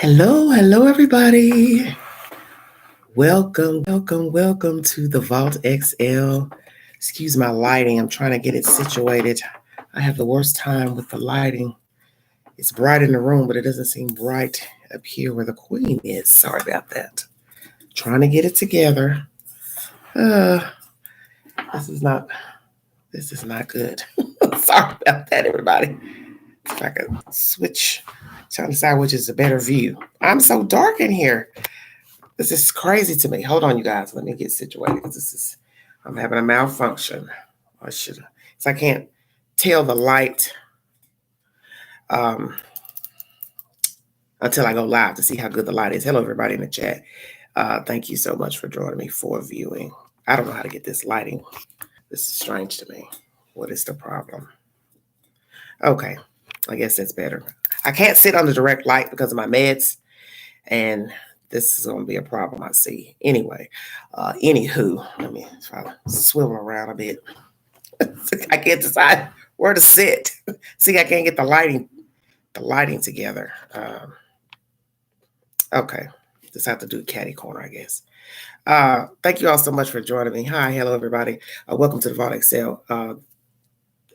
Hello, everybody. Welcome to the Vault XL. Excuse my lighting. I'm trying to get it situated. I have the worst time with the lighting. It's bright in the room, but it doesn't seem bright up here where the queen is. Sorry about that. Trying to get it together. This is not good. Sorry about that, everybody. If I could switch, trying to decide which is a better view. I'm so dark in here. This is crazy to me. Hold on, you guys. Let me get situated because I'm having a malfunction. I can't tell the light until I go live to see how good the light is. Hello, everybody in the chat. Thank you so much for joining me for viewing. I don't know how to get this lighting. This is strange to me. What is the problem? Okay, I guess that's better. I can't sit under direct light because of my meds, and this is going to be a problem, I see. Anyway, anywho, let me try to swivel around a bit. I can't decide where to sit. See, I can't get the lighting together. Okay, just have to do catty corner, I guess. Thank you all so much for joining me. Hi, hello, everybody. Welcome to the Vault XL.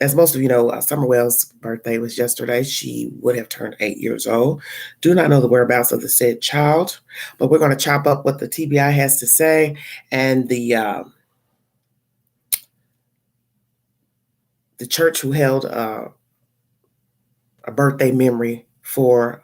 As most of you know, Summer Wells' birthday was yesterday. She would have turned 8 years old. Do not know the whereabouts of the said child, but we're going to chop up what the TBI has to say and the church who held a birthday memory for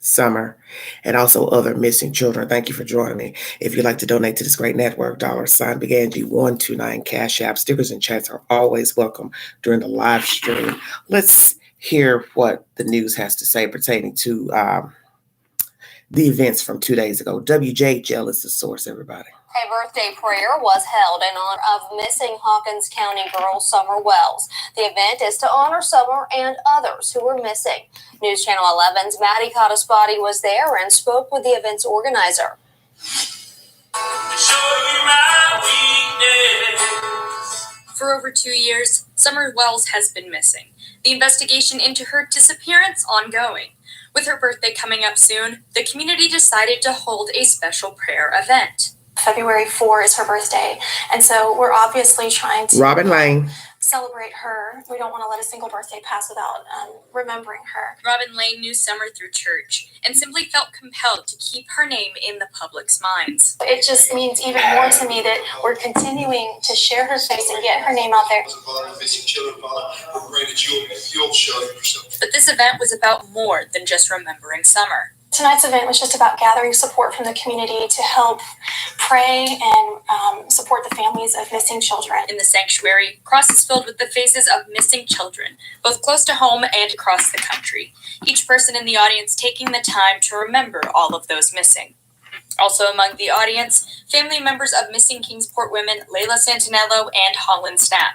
Summer and also other missing children. Thank you for joining me. If you'd like to donate to this great network, $BigAngie129 Cash App. Stickers and chats are always welcome during the live stream. Let's hear what the news has to say pertaining to the events from 2 days ago. WJHL is the source, everybody. A birthday prayer was held in honor of missing Hawkins County girl Summer Wells. The event is to honor Summer and others who were missing. News Channel 11's Maddie Cottaspotty was there and spoke with the event's organizer. For over 2 years, Summer Wells has been missing. The investigation into her disappearance ongoing. With her birthday coming up soon, the community decided to hold a special prayer event. February 4 is her birthday, and so we're obviously trying to Robin Lane celebrate her. We don't want to let a single birthday pass without remembering her. Robin Lane knew Summer through church and simply felt compelled to keep her name in the public's minds. It just means even more to me that we're continuing to share her face and get her name out there. But this event was about more than just remembering Summer. Tonight's event was just about gathering support from the community to help pray and support the families of missing children. In the sanctuary, crosses filled with the faces of missing children, both close to home and across the country. Each person in the audience taking the time to remember all of those missing. Also among the audience, family members of missing Kingsport women Layla Santinello and Holland Snap.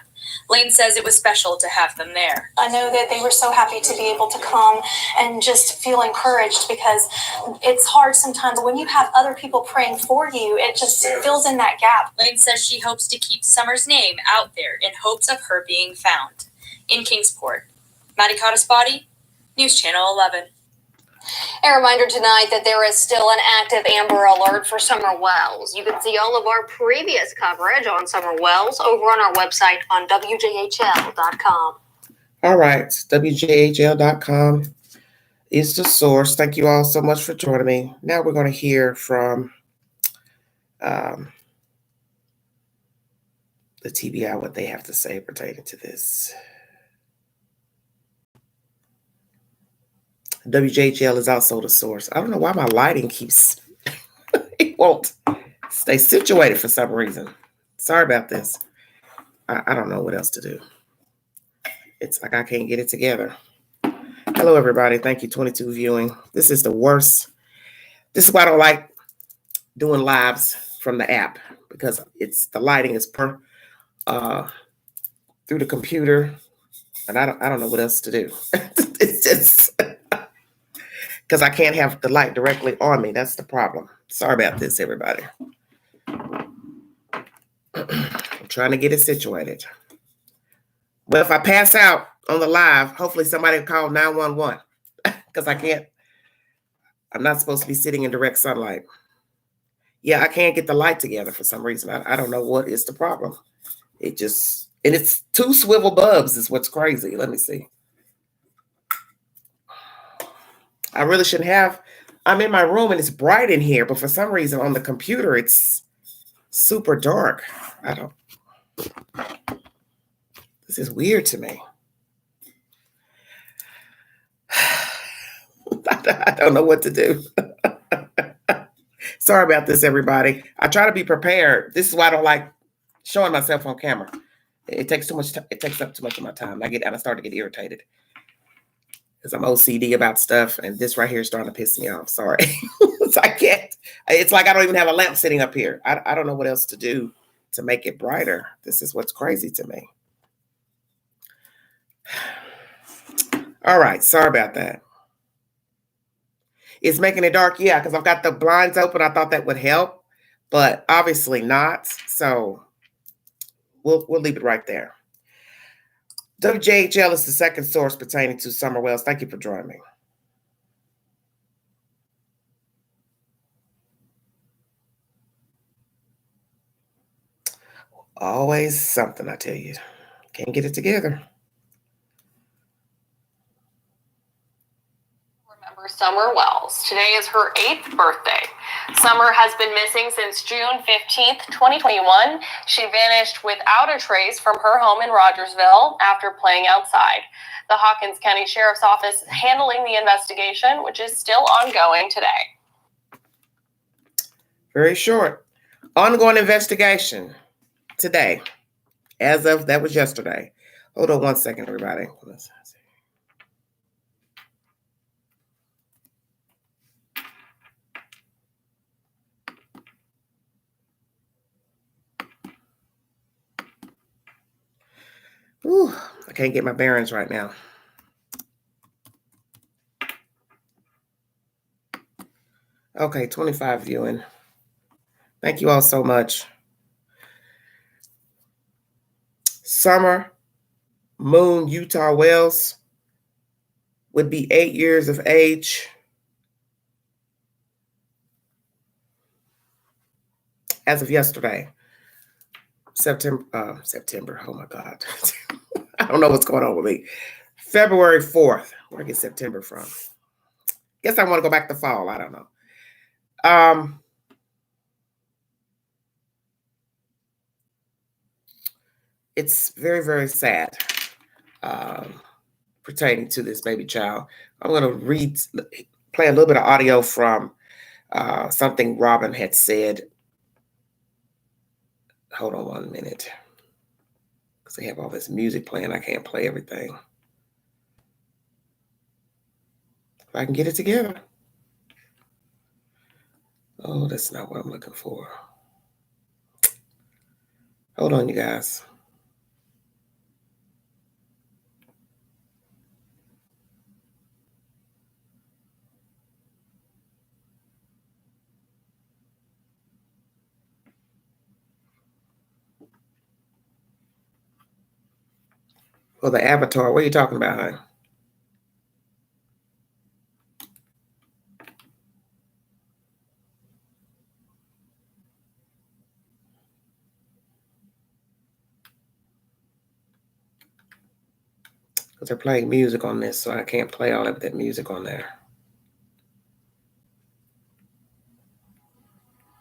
Lane says it was special to have them there. I know that they were so happy to be able to come and just feel encouraged, because it's hard sometimes when you have other people praying for you, it just fills in that gap. Lane says she hopes to keep Summer's name out there in hopes of her being found. In Kingsport, Maddie Cottaspotty, News Channel 11. A reminder tonight that there is still an active Amber Alert for Summer Wells. You can see all of our previous coverage on Summer Wells over on our website on WJHL.com. All right, WJHL.com is the source. Thank you all so much for joining me. Now we're going to hear from the TBI, what they have to say pertaining to this. WJHL is also the source. I don't know why my lighting keeps, it won't stay situated for some reason. Sorry about this. I don't know what else to do. It's like I can't get it together. Hello, everybody. Thank you, 22 viewing. This is the worst. This is why I don't like doing lives from the app, because the lighting is through the computer, and I don't know what else to do. It's just because I can't have the light directly on me. That's the problem. Sorry about this, everybody. I'm trying to get it situated. Well, if I pass out on the live, hopefully somebody will call 911 because I can't I'm not supposed to be sitting in direct sunlight. Yeah, I can't get the light together for some reason. I don't know what is the problem. It just, and it's 2 swivel bulbs is what's crazy. Let me see. I really shouldn't have. I'm in my room and it's bright in here, but for some reason on the computer, it's super dark. This is weird to me. I don't know what to do. Sorry about this, everybody. I try to be prepared. This is why I don't like showing myself on camera. It takes too much time. It takes up too much of my time. I start to get irritated because I'm OCD about stuff, and this right here is starting to piss me off. Sorry. So I can't. It's like I don't even have a lamp sitting up here. I don't know what else to do to make it brighter. This is what's crazy to me. All right. Sorry about that. It's making it dark. Yeah, because I've got the blinds open. I thought that would help, but obviously not. So we'll leave it right there. WJHL is the second source pertaining to Summer Wells. Thank you for joining me. Always something, I tell you. Can't get it together. Remember Summer Wells. Today is her 8th birthday. Summer has been missing since June 15th, 2021. She vanished without a trace from her home in Rogersville after playing outside. The Hawkins County Sheriff's Office is handling the investigation, which is still ongoing today. Very short. Ongoing investigation today. As of, that was yesterday. Hold on one second, everybody. Let's see. Ooh, I can't get my bearings right now. Okay, 25 viewing. Thank you all so much. Summer Moon Utah Wells would be 8 years of age as of yesterday. September. Oh my God. I don't know what's going on with me. February 4th. Where I get September from? Guess I want to go back to fall. I don't know. It's very, very sad pertaining to this baby child. I'm going to play a little bit of audio from something Robin had said. Hold on 1 minute. Because they have all this music playing. I can't play everything. If I can get it together. Oh, that's not what I'm looking for. Hold on, you guys. Well, the avatar, what are you talking about, honey? Because they're playing music on this, so I can't play all of that music on there.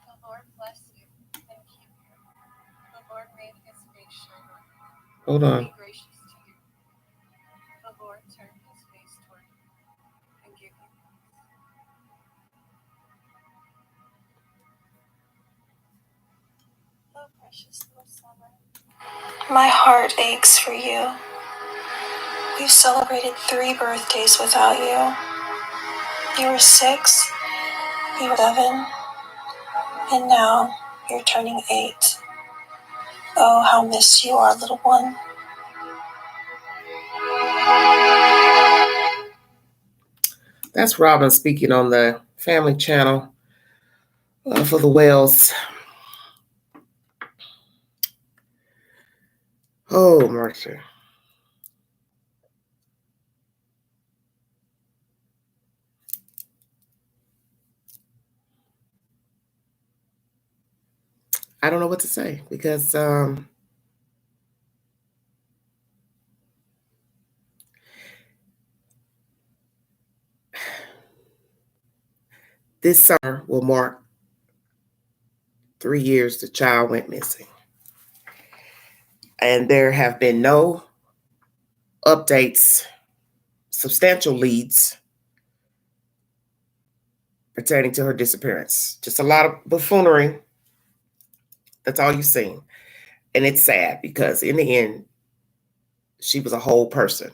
The Lord bless you and keep you. The Lord make his face shine on you. Hold on. Be gracious to you. The Lord turn his face toward you and give you peace. Oh, precious little Summer. My heart aches for you. We've celebrated 3 birthdays without you. You were 6, you were 7, and now you're turning 8. Oh, how missed you are, little one. That's Robin speaking on the family channel for the Wells. Oh, mercy. I don't know what to say because this summer will mark 3 years the child went missing. And there have been no updates, substantial leads pertaining to her disappearance. Just a lot of buffoonery. That's all you've seen. And it's sad because in the end, she was a whole person.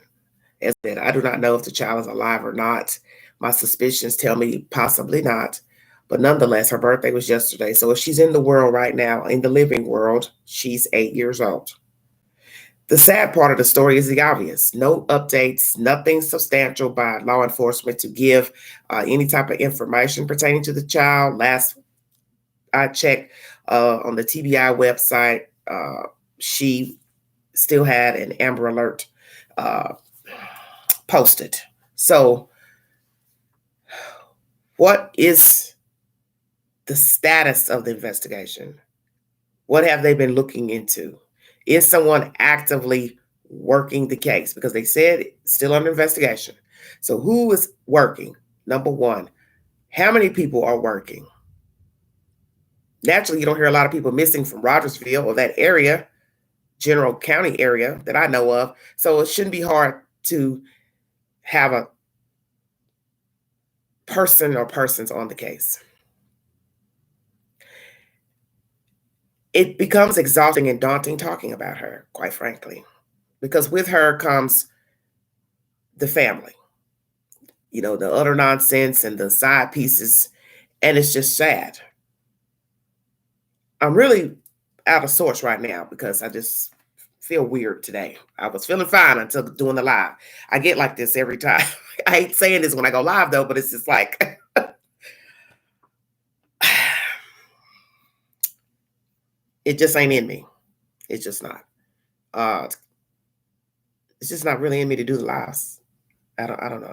As I said, I do not know if the child is alive or not. My suspicions tell me possibly not. But nonetheless, her birthday was yesterday. So if she's in the world right now, in the living world, she's 8 years old. The sad part of the story is the obvious. No updates, nothing substantial by law enforcement to give any type of information pertaining to the child. Last I checked on the TBI website, she still had an Amber Alert posted. So what is the status of the investigation? What have they been looking into? Is someone actively working the case? Because they said it's still under investigation. So who is working? Number one, how many people are working? Naturally, you don't hear a lot of people missing from Rogersville or that area, General County area that I know of. So it shouldn't be hard to have a person or persons on the case. It becomes exhausting and daunting talking about her, quite frankly, because with her comes the family, you know, the utter nonsense and the side pieces, and it's just sad. I'm really out of sorts right now because I just feel weird today. I was feeling fine until doing the live. I get like this every time. I hate saying this when I go live though, but it's just like it just ain't in me. It's just not. It's just not really in me to do the lives. I don't know.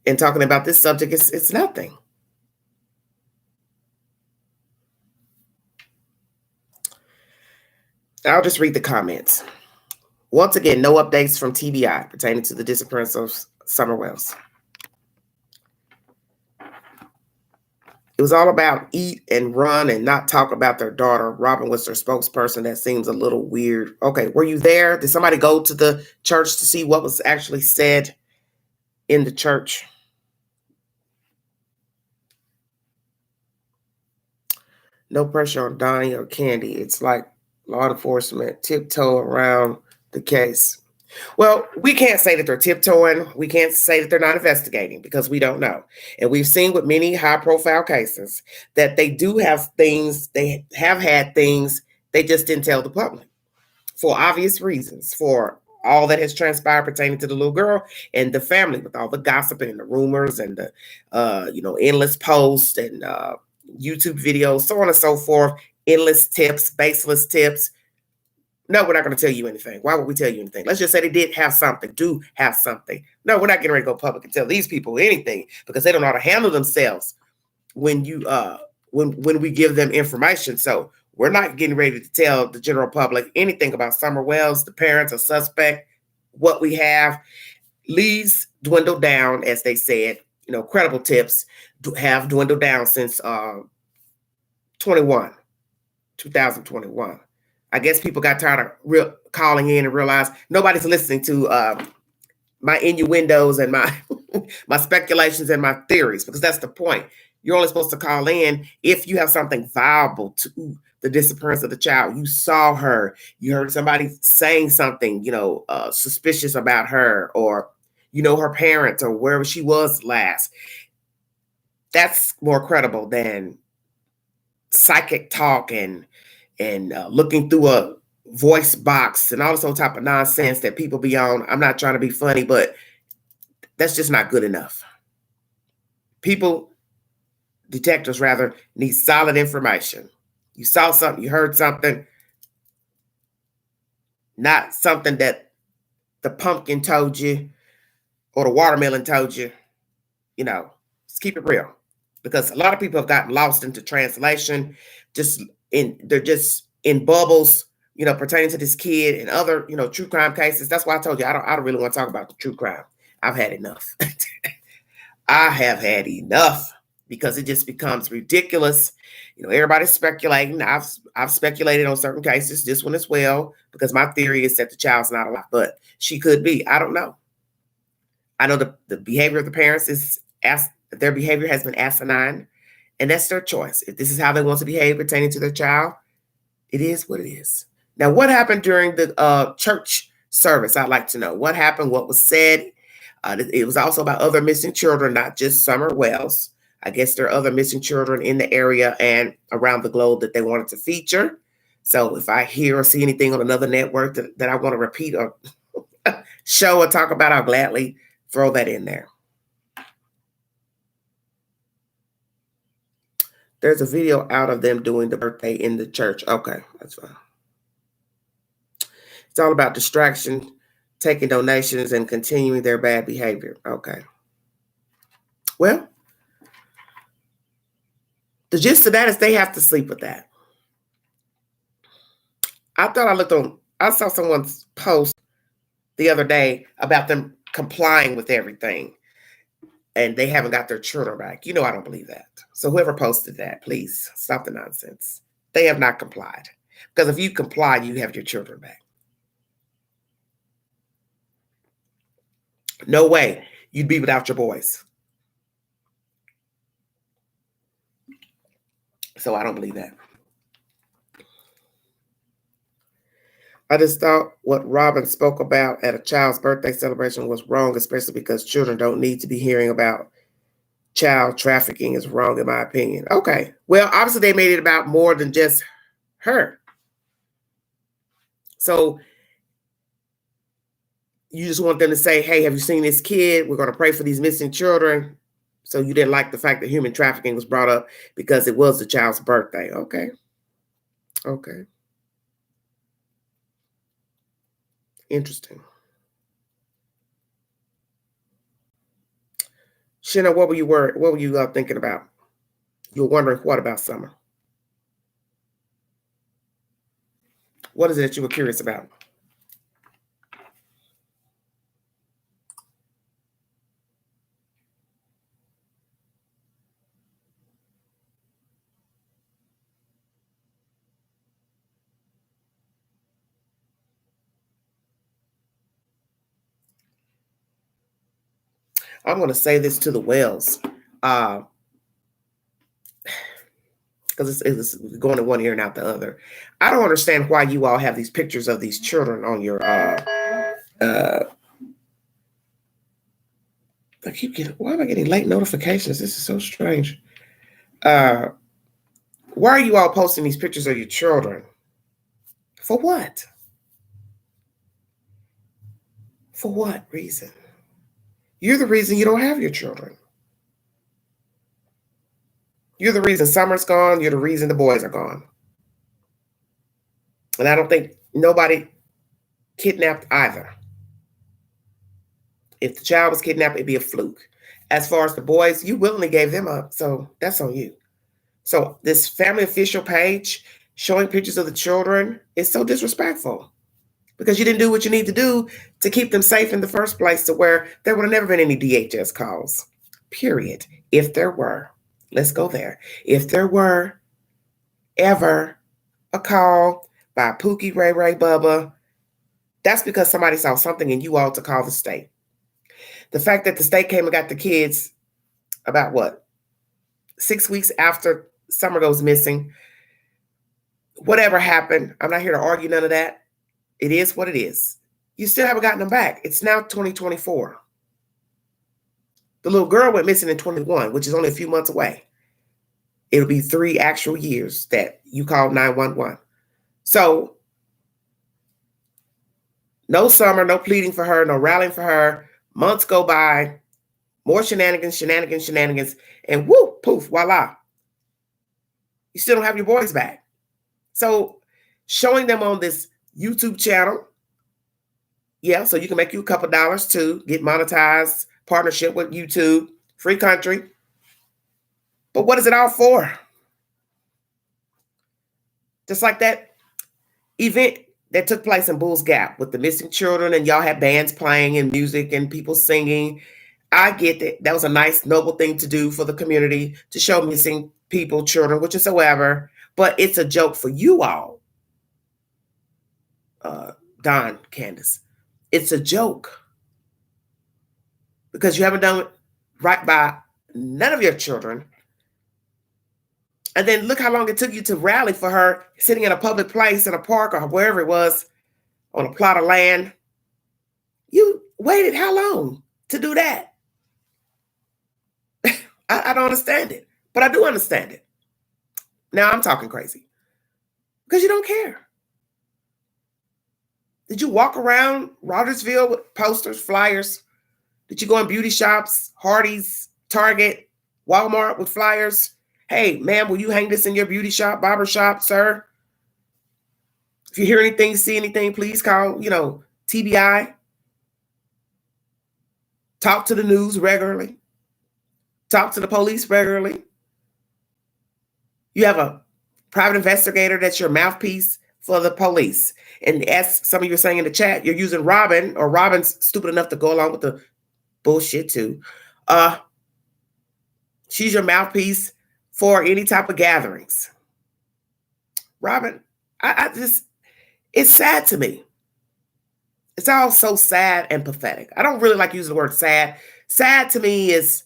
And talking about this subject, it's nothing. I'll just read the comments. Once again, no updates from TBI pertaining to the disappearance of Summer Wells. It was all about eat and run and not talk about their daughter. Robin was their spokesperson. That seems a little weird. Okay, were you there? Did somebody go to the church to see what was actually said in the church? No pressure on Donnie or Candy. It's like law enforcement tiptoe around the case. Well, we can't say that they're tiptoeing. We can't say that they're not investigating because we don't know. And we've seen with many high-profile cases that they do have things, they have had things they just didn't tell the public for obvious reasons, for all that has transpired pertaining to the little girl and the family with all the gossip and the rumors and the, endless posts and YouTube videos, so on and so forth, endless tips, baseless tips. No, we're not going to tell you anything. Why would we tell you anything? Let's just say they did have something, do have something. No, we're not getting ready to go public and tell these people anything because they don't know how to handle themselves when you when we give them information. So we're not getting ready to tell the general public anything about Summer Wells, the parents, a suspect, what we have. Leads dwindled down, as they said. You know, credible tips have dwindled down since 2021. I guess people got tired of calling in and realized nobody's listening to my innuendos and my my speculations and my theories, because that's the point. You're only supposed to call in if you have something viable to the disappearance of the child. You saw her, you heard somebody saying something, suspicious about her, or her parents, or wherever she was last. That's more credible than psychic talk and looking through a voice box and all this whole type of nonsense that people be on. I'm not trying to be funny, but that's just not good enough. Detectives rather, need solid information. You saw something, you heard something, not something that the pumpkin told you or the watermelon told you. Let's keep it real. because a lot of people have gotten lost into translation, they're just in bubbles, pertaining to this kid and other, true crime cases. That's why I told you I don't really want to talk about the true crime. I've had enough. I have had enough, because it just becomes ridiculous. Everybody's speculating. I've speculated on certain cases, this one as well, because my theory is that the child's not alive, but she could be. I don't know. I know the behavior of the parents their behavior has been asinine, and that's their choice. If this is how they want to behave pertaining to their child, it is what it is. Now, what happened during the church service? I'd like to know what happened, what was said. It was also about other missing children, not just Summer Wells. I guess there are other missing children in the area and around the globe that they wanted to feature. So if I hear or see anything on another network that I want to repeat or show or talk about, I'll gladly throw that in there. There's a video out of them doing the birthday in the church. Okay, that's fine. It's all about distraction, taking donations, and continuing their bad behavior. Okay. Well, the gist of that is they have to sleep with that. I saw someone's post the other day about them complying with everything, and they haven't got their children back. I don't believe that. So whoever posted that, please stop the nonsense. They have not complied, because if you comply, you have your children back. No way you'd be without your boys. So I don't believe that. I just thought what Robin spoke about at a child's birthday celebration was wrong, especially because children don't need to be hearing about child trafficking is wrong, in my opinion. Okay. Well, obviously they made it about more than just her. So you just want them to say, hey, have you seen this kid? We're going to pray for these missing children. So you didn't like the fact that human trafficking was brought up because it was the child's birthday. Okay. Okay. Interesting. Shanna, what were you thinking about? You were wondering what about Summer? What is it that you were curious about? I'm going to say this to the Wells, because it's going to one ear and out the other. I don't understand why you all have these pictures of these children on your why am I getting late notifications? This is so strange. Why are you all posting these pictures of your children? For what? For what reason? You're the reason you don't have your children. You're the reason Summer's gone. You're the reason the boys are gone. And I don't think nobody kidnapped either. If the child was kidnapped, it'd be a fluke. As far as the boys, you willingly gave them up. So that's on you. So this family official page showing pictures of the children is so disrespectful, because you didn't do what you need to do to keep them safe in the first place, to where there would have never been any DHS calls, period. If there were, let's go there. If there were ever a call by Pookie, Ray Ray, Bubba, that's because somebody saw something in you all to call the state. The fact that the state came and got the kids about 6 weeks after Summer goes missing, whatever happened, I'm not here to argue none of that. It is what it is. You still haven't gotten them back. It's now 2024. The little girl went missing in 21, which is only a few months away. It'll be 3 actual years that you called 911. So no Summer, no pleading for her, no rallying for her. Months go by, more shenanigans, and whoo, poof, voila. You still don't have your boys back. So showing them on this YouTube channel, yeah, so you can make you a couple dollars too, get monetized, partnership with YouTube, free country. But what is it all for? Just like that event that took place in Bulls Gap with the missing children, and y'all had bands playing and music and people singing. I get that. That was a nice, noble thing to do for the community, to show missing people, children, whatsoever. But it's a joke for you all, Don, Candace. It's a joke because you haven't done right by none of your children. And then look how long it took you to rally for her sitting in a public place in a park or wherever it was on a plot of land. You waited how long to do that? I don't understand it, but I do understand it. Now I'm talking crazy because you don't care. Did you walk around Rogersville with posters, flyers? Did you go in beauty shops, Hardee's, Target, Walmart with flyers? Hey, ma'am, will you hang this in your beauty shop, barber shop, sir? If you hear anything, see anything, please call, TBI. Talk to the news regularly. Talk to the police regularly. You have a private investigator that's your mouthpiece for the police. And as some of you are saying in the chat, you're using Robin, or Robin's stupid enough to go along with the bullshit too. She's your mouthpiece for any type of gatherings. Robin, I just, it's sad to me. It's all so sad and pathetic. I don't really like using the word sad. Sad to me is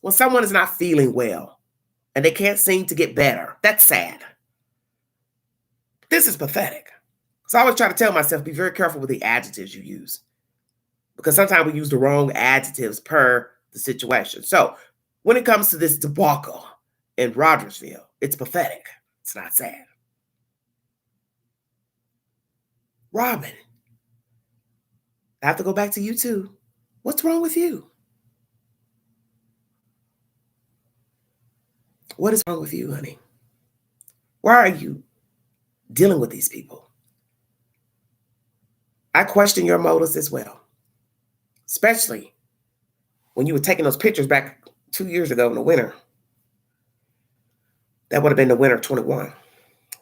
when someone is not feeling well and they can't seem to get better. That's sad. This is pathetic. So I always try to tell myself, be very careful with the adjectives you use, because sometimes we use the wrong adjectives per the situation. So when it comes to this debacle in Rogersville, it's pathetic. It's not sad. Robin, I have to go back to you too. What's wrong with you? What is wrong with you, honey? Why are you dealing with these people? I question your motives as well, especially when you were taking those pictures back 2 years ago in the winter. That would have been the winter of 21,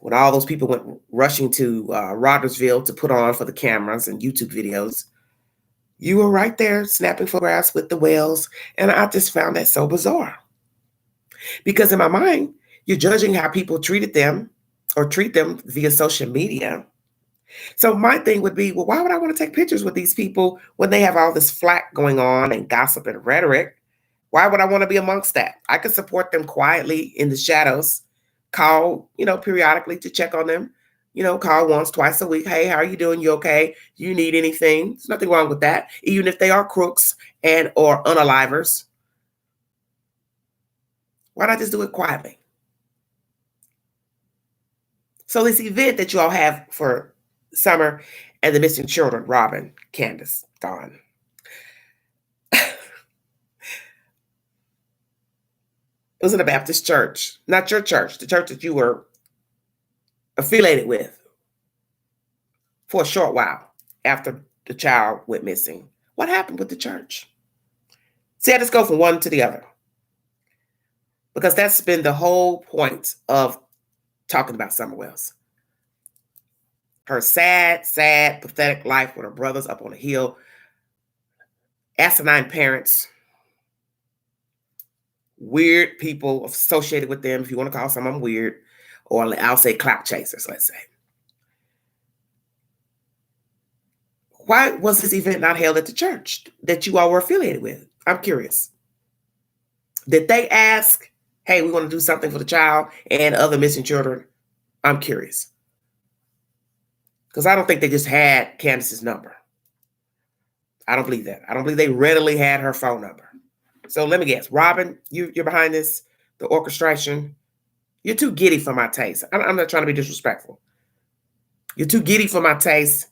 when all those people went rushing to Rogersville to put on for the cameras and YouTube videos. You were right there snapping photographs with the whales, and I just found that so bizarre. Because in my mind, you're judging how people treated them or treat them via social media. So my thing would be, well, why would I want to take pictures with these people when they have all this flack going on and gossip and rhetoric? Why would I want to be amongst that? I could support them quietly in the shadows, call, periodically to check on them, call once, twice a week. Hey, how are you doing? You okay? Do you need anything? There's nothing wrong with that. Even if they are crooks and or unalivers. Why not just do it quietly? So this event that you all have for Summer and the missing children, Robin, Candace, Dawn. It was in a Baptist church, not your church, the church that you were affiliated with for a short while after the child went missing. What happened with the church? See, I just go from one to the other, because that's been the whole point of talking about Summer Wells. Her sad, pathetic life with her brothers up on a hill, asinine parents, weird people associated with them, if you want to call some of them weird, or I'll say clout chasers, let's say. Why was this event not held at the church that you all were affiliated with? I'm curious. Did they ask, hey, we want to do something for the child and other missing children? I'm curious. Because I don't think they just had Candace's number. I don't believe that. I don't believe they readily had her phone number. So let me guess. Robin, you're behind this, the orchestration. You're too giddy for my taste. I'm not trying to be disrespectful. You're too giddy for my taste.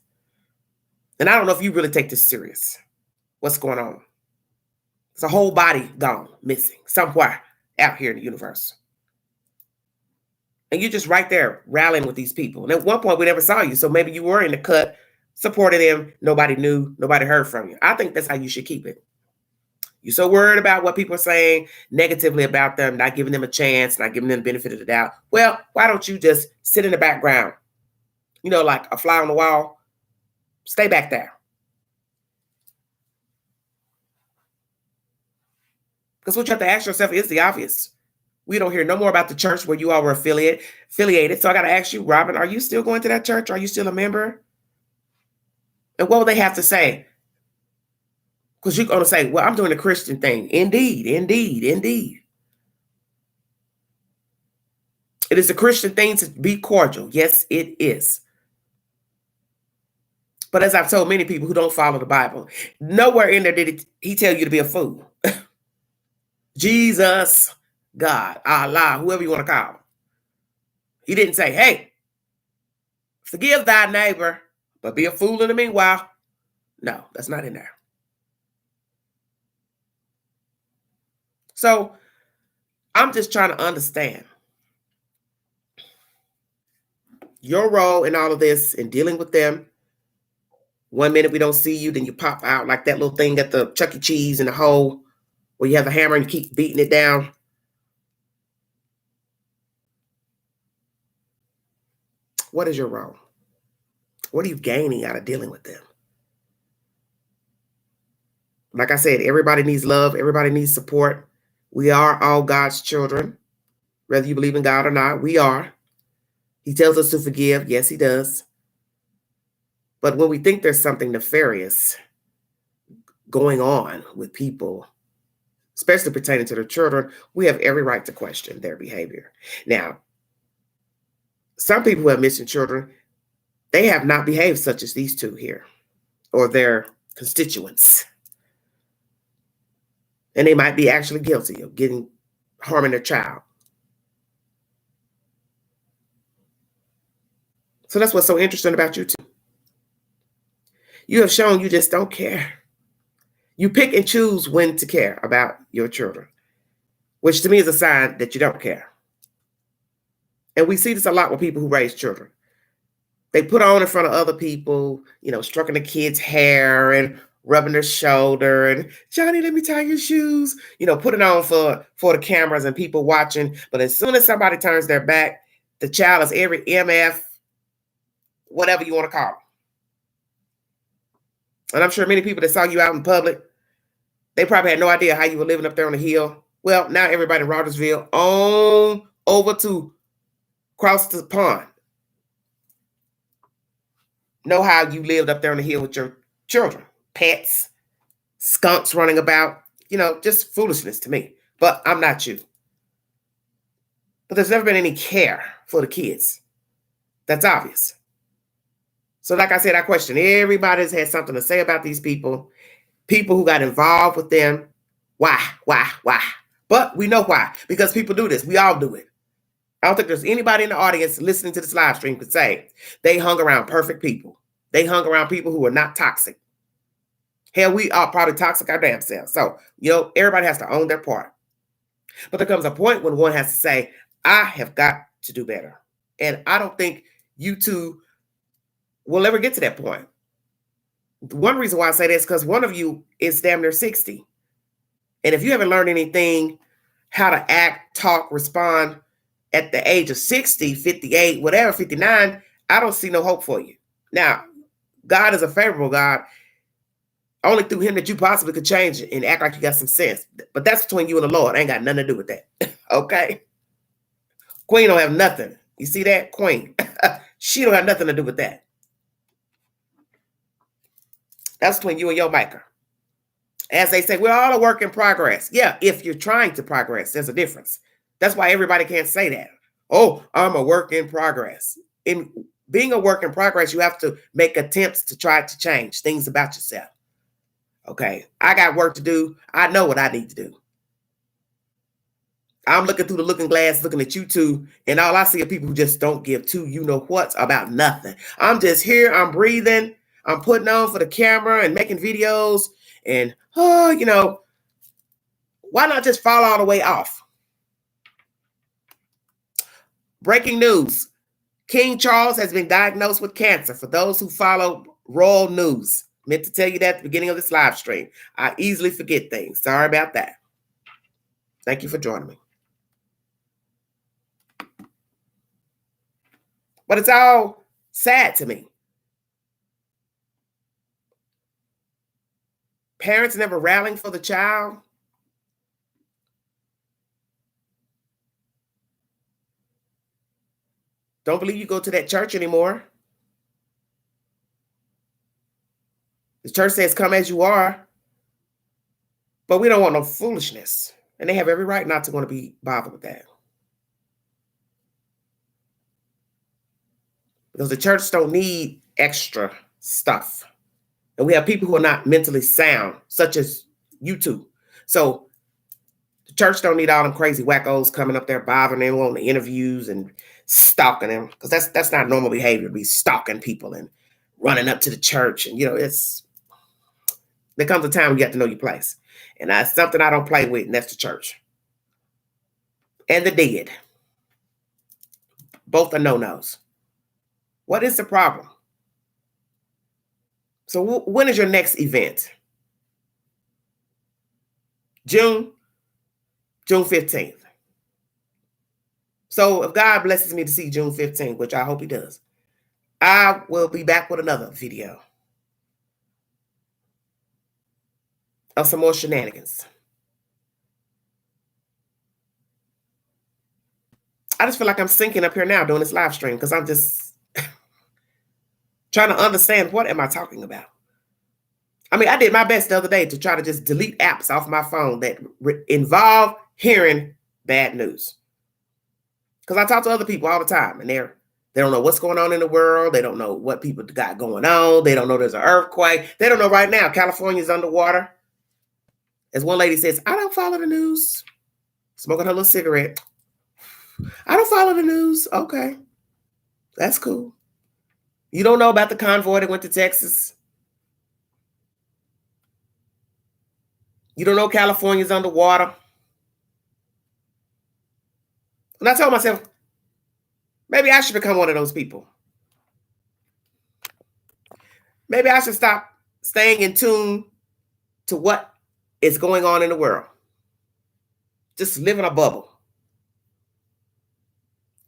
And I don't know if you really take this serious. What's going on? There's a whole body gone, missing, somewhere out here in the universe. And you're just right there rallying with these people. And at one point, we never saw you. So maybe you were in the cut, supporting them. Nobody knew. Nobody heard from you. I think that's how you should keep it. You're so worried about what people are saying negatively about them, not giving them a chance, not giving them the benefit of the doubt. Well, why don't you just sit in the background? You know, like a fly on the wall. Stay back there. Because what you have to ask yourself is the obvious. We don't hear no more about the church where you all were affiliated. So I got to ask you, Robin, are you still going to that church? Are you still a member? And what will they have to say? Because you're going to say, well, I'm doing the Christian thing. Indeed, indeed, indeed. It is a Christian thing to be cordial. Yes, it is. But as I've told many people who don't follow the Bible, nowhere in there did he tell you to be a fool. Jesus, God, Allah, whoever you want to call him. He didn't say, hey, forgive thy neighbor, but be a fool in the meanwhile. No, that's not in there. So I'm just trying to understand your role in all of this and dealing with them. 1 minute we don't see you, then you pop out like that little thing at the Chuck E. Cheese in the hole where you have a hammer and you keep beating it down. What is your role? What are you gaining out of dealing with them? Like I said, everybody needs love. Everybody needs support. We are all God's children, whether you believe in God or not. We are. He tells us to forgive. Yes, he does. But when we think there's something nefarious going on with people, especially pertaining to their children, we have every right to question their behavior. Now, some people who have missing children, they have not behaved such as these two here or their constituents. And they might be actually guilty of harming their child. So that's what's so interesting about you two. You have shown you just don't care. You pick and choose when to care about your children, which to me is a sign that you don't care. And we see this a lot with people who raise children. They put on in front of other people, stroking the kid's hair and rubbing their shoulder and, Johnny, let me tie your shoes, put it on for the cameras and people watching. But as soon as somebody turns their back, the child is every MF, whatever you want to call it. And I'm sure many people that saw you out in public, they probably had no idea how you were living up there on the hill. Well, now everybody in Rogersville on over to across the pond know how you lived up there on the hill with your children. Pets, skunks running about, just foolishness to me. But I'm not you. But there's never been any care for the kids. That's obvious. So like I said, I question everybody's had something to say about these people who got involved with them. Why? But we know why, because people do this. We all do it. I don't think there's anybody in the audience listening to this live stream could say they hung around perfect people. They hung around people who are not toxic. Hell, we are probably toxic our damn selves. So, everybody has to own their part. But there comes a point when one has to say, I have got to do better. And I don't think you two will ever get to that point. One reason why I say this is because one of you is damn near 60. And if you haven't learned anything, how to act, talk, respond at the age of 60, 58, whatever, 59, I don't see no hope for you. Now, God is a favorable God. Only through him that you possibly could change it and act like you got some sense. But that's between you and the Lord. I ain't got nothing to do with that. Okay? Queen don't have nothing. You see that? Queen. She don't have nothing to do with that. That's between you and your maker. As they say, we're all a work in progress. Yeah, if you're trying to progress, there's a difference. That's why everybody can't say that. Oh, I'm a work in progress. In being a work in progress, you have to make attempts to try to change things about yourself. Okay, I got work to do. I know what I need to do. I'm looking through the looking glass, looking at you two, and all I see are people who just don't give two you-know-whats about nothing. I'm just here. I'm breathing. I'm putting on for the camera and making videos. And, why not just fall all the way off? Breaking news. King Charles has been diagnosed with cancer. For those who follow royal news Meant to tell you that at the beginning of this live stream. I easily forget things. Sorry about that. Thank you for joining me. But it's all sad to me. Parents never rallying for the child. Don't believe you go to that church anymore. The church says, come as you are. But we don't want no foolishness. And they have every right not to want to be bothered with that. Because the church don't need extra stuff. And we have people who are not mentally sound, such as you two. So the church don't need all them crazy wackos coming up there bothering them on the interviews and stalking them. Because that's not normal behavior, to be stalking people and running up to the church. And, there comes a time you have to know your place. And that's something I don't play with, and that's the church. And the dead. Both are no-nos. What is the problem? So when is your next event? June 15th. So if God blesses me to see June 15th, which I hope he does, I will be back with another video of some more shenanigans. I just feel like I'm sinking up here now doing this live stream because I'm just trying to understand, what am I talking about? I mean, I did my best the other day to try to just delete apps off my phone that involve hearing bad news. Because I talk to other people all the time, and they don't know what's going on in the world. They don't know what people got going on. They don't know there's an earthquake. They don't know right now California's underwater. As one lady says, I don't follow the news. Smoking her little cigarette. I don't follow the news. Okay. That's cool. You don't know about the convoy that went to Texas. You don't know California's underwater. And I told myself, maybe I should become one of those people. Maybe I should stop staying in tune to what is going on in the world. Just live in a bubble.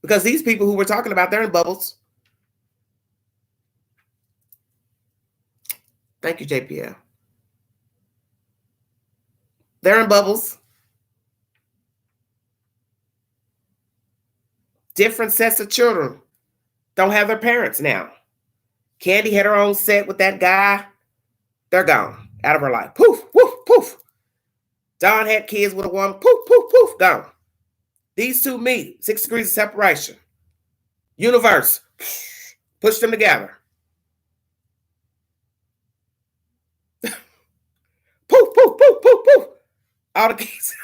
Because these people who we're talking about, they're in bubbles. Thank you, JPL. They're in bubbles. Different sets of children don't have their parents now. Candy had her own set with that guy. They're gone. Out of her life. Poof, poof, poof. Dawn had kids with a woman. Poof, poof, poof. Gone. These two meet. 6 degrees of separation. Universe. Push them together. Poof, poof, poof, poof, poof. All the kids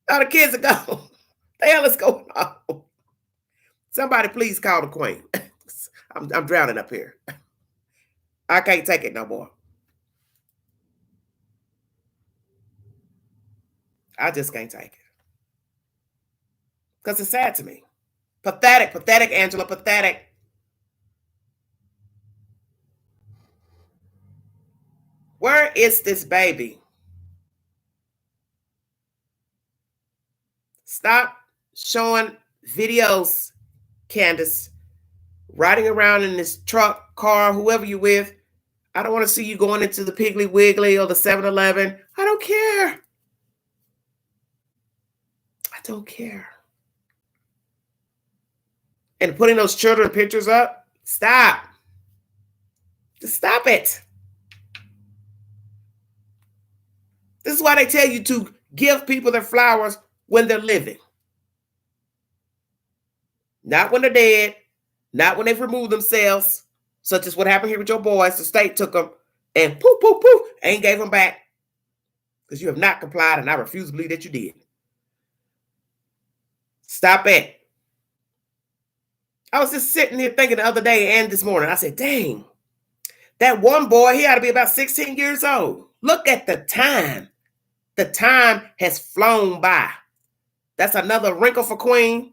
are gone. The hell is going on? Somebody please call the queen. I'm drowning up here. I can't take it no more. I just can't take it. Because it's sad to me. Pathetic, pathetic, Angela, pathetic. Where is this baby? Stop showing videos, Candace, riding around in this truck, car, whoever you're with. I don't want to see you going into the Piggly Wiggly or the 7-Eleven. I don't care. I don't care. And putting those children pictures up, stop. Just stop it. This is why they tell you to give people their flowers when they're living. Not when they're dead. Not when they've removed themselves, such as what happened here with your boys. The state took them and poof, poof, poof, ain't gave them back. Because you have not complied, and I refuse to believe that you did. Stop it. I was just sitting here thinking the other day and this morning. I said, dang, that one boy, he ought to be about 16 years old. Look at the time. The time has flown by. That's another wrinkle for Queen.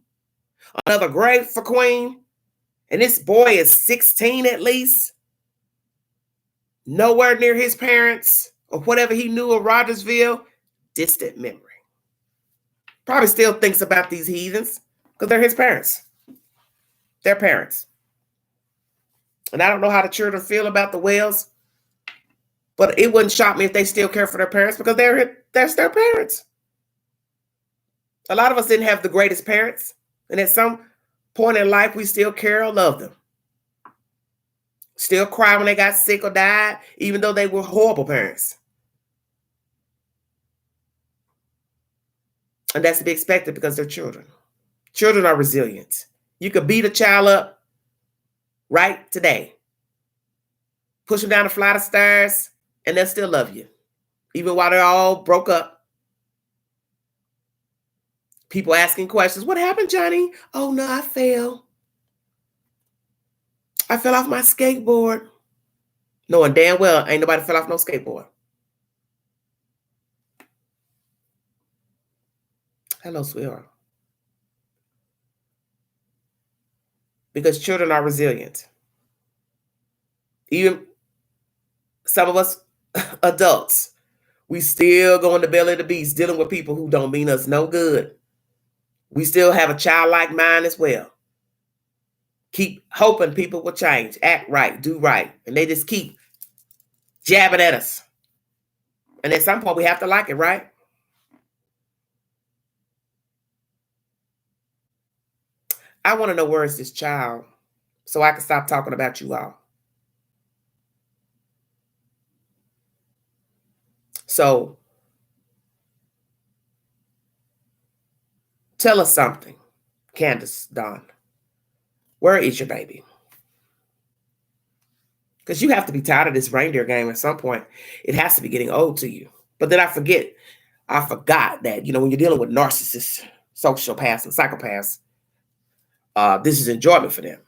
Another grave for Queen. And this boy is 16 at least. nowhere near his parents or whatever he knew of Rogersville, distant memory. Probably still thinks about these heathens because they're his parents. Their parents. And I don't know how the children feel about the Wells, but it wouldn't shock me if they still care for their parents because that's their parents. A lot of us didn't have the greatest parents, and at some point in life, we still care or love them. Still cry when they got sick or died, even though they were horrible parents. And that's to be expected because they're children. Children are resilient. You could beat a child up right today. Push them down a flight of stairs, and they'll still love you. Even while they're all broke up. People asking questions. What happened, Johnny? Oh, no, I fell. I fell off my skateboard. Knowing damn well ain't nobody fell off no skateboard. Hello, sweetheart. Because children are resilient. Even some of us adults, we still go in the belly of the beast dealing with people who don't mean us no good. We still have a childlike mind as well. Keep hoping people will change, act right, do right. And they just keep jabbing at us. And at some point we have to like it, right? I want to know where is this child so I can stop talking about you all. So tell us something, Candace Dawn. Where is your baby? Because you have to be tired of this reindeer game at some point. It has to be getting old to you. But then I forgot that, when you're dealing with narcissists, sociopaths, and psychopaths, this is enjoyment for them.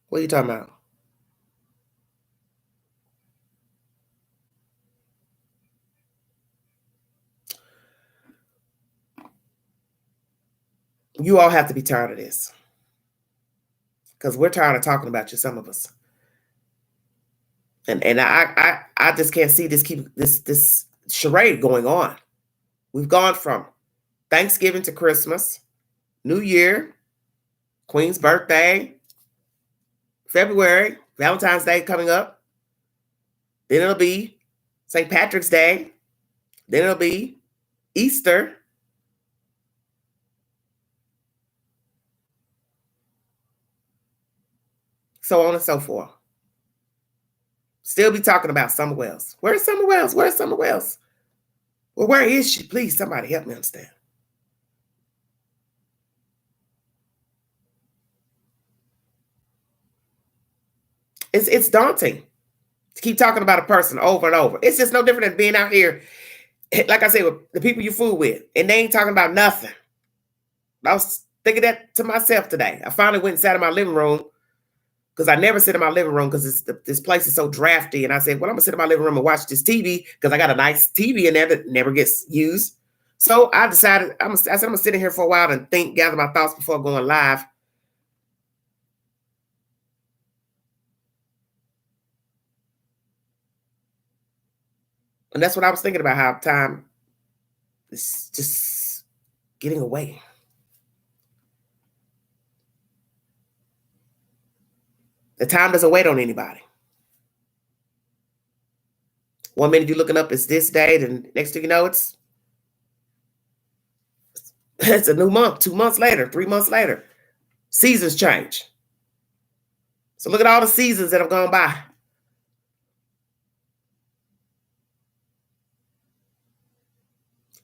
What are you talking about? You all have to be tired of this. Because we're tired of talking about you, some of us. And I just can't see this charade going on. We've gone from Thanksgiving to Christmas, New Year, Queen's birthday, February, Valentine's Day coming up. Then it'll be St. Patrick's Day. Then it'll be Easter. So on and so forth. Still be talking about Summer Wells. Where's Summer Wells? Where's Summer Wells? Well, where is she? Please, somebody help me understand. It's daunting to keep talking about a person over and over. It's just no different than being out here, like I said, with the people you fool with, and they ain't talking about nothing. I was thinking that to myself today. I finally went and sat in my living room because I never sit in my living room because this place is so drafty. And I said, well, I'm going to sit in my living room and watch this TV because I got a nice TV in there that never gets used. So I decided, I said, I'm going to sit in here for a while and think, gather my thoughts before going live. And that's what I was thinking about, how time is just getting away. The time doesn't wait on anybody. One minute you're looking up, it's this date, and next thing you know, it's a new month, 2 months later, 3 months later. Seasons change. So look at all the seasons that have gone by.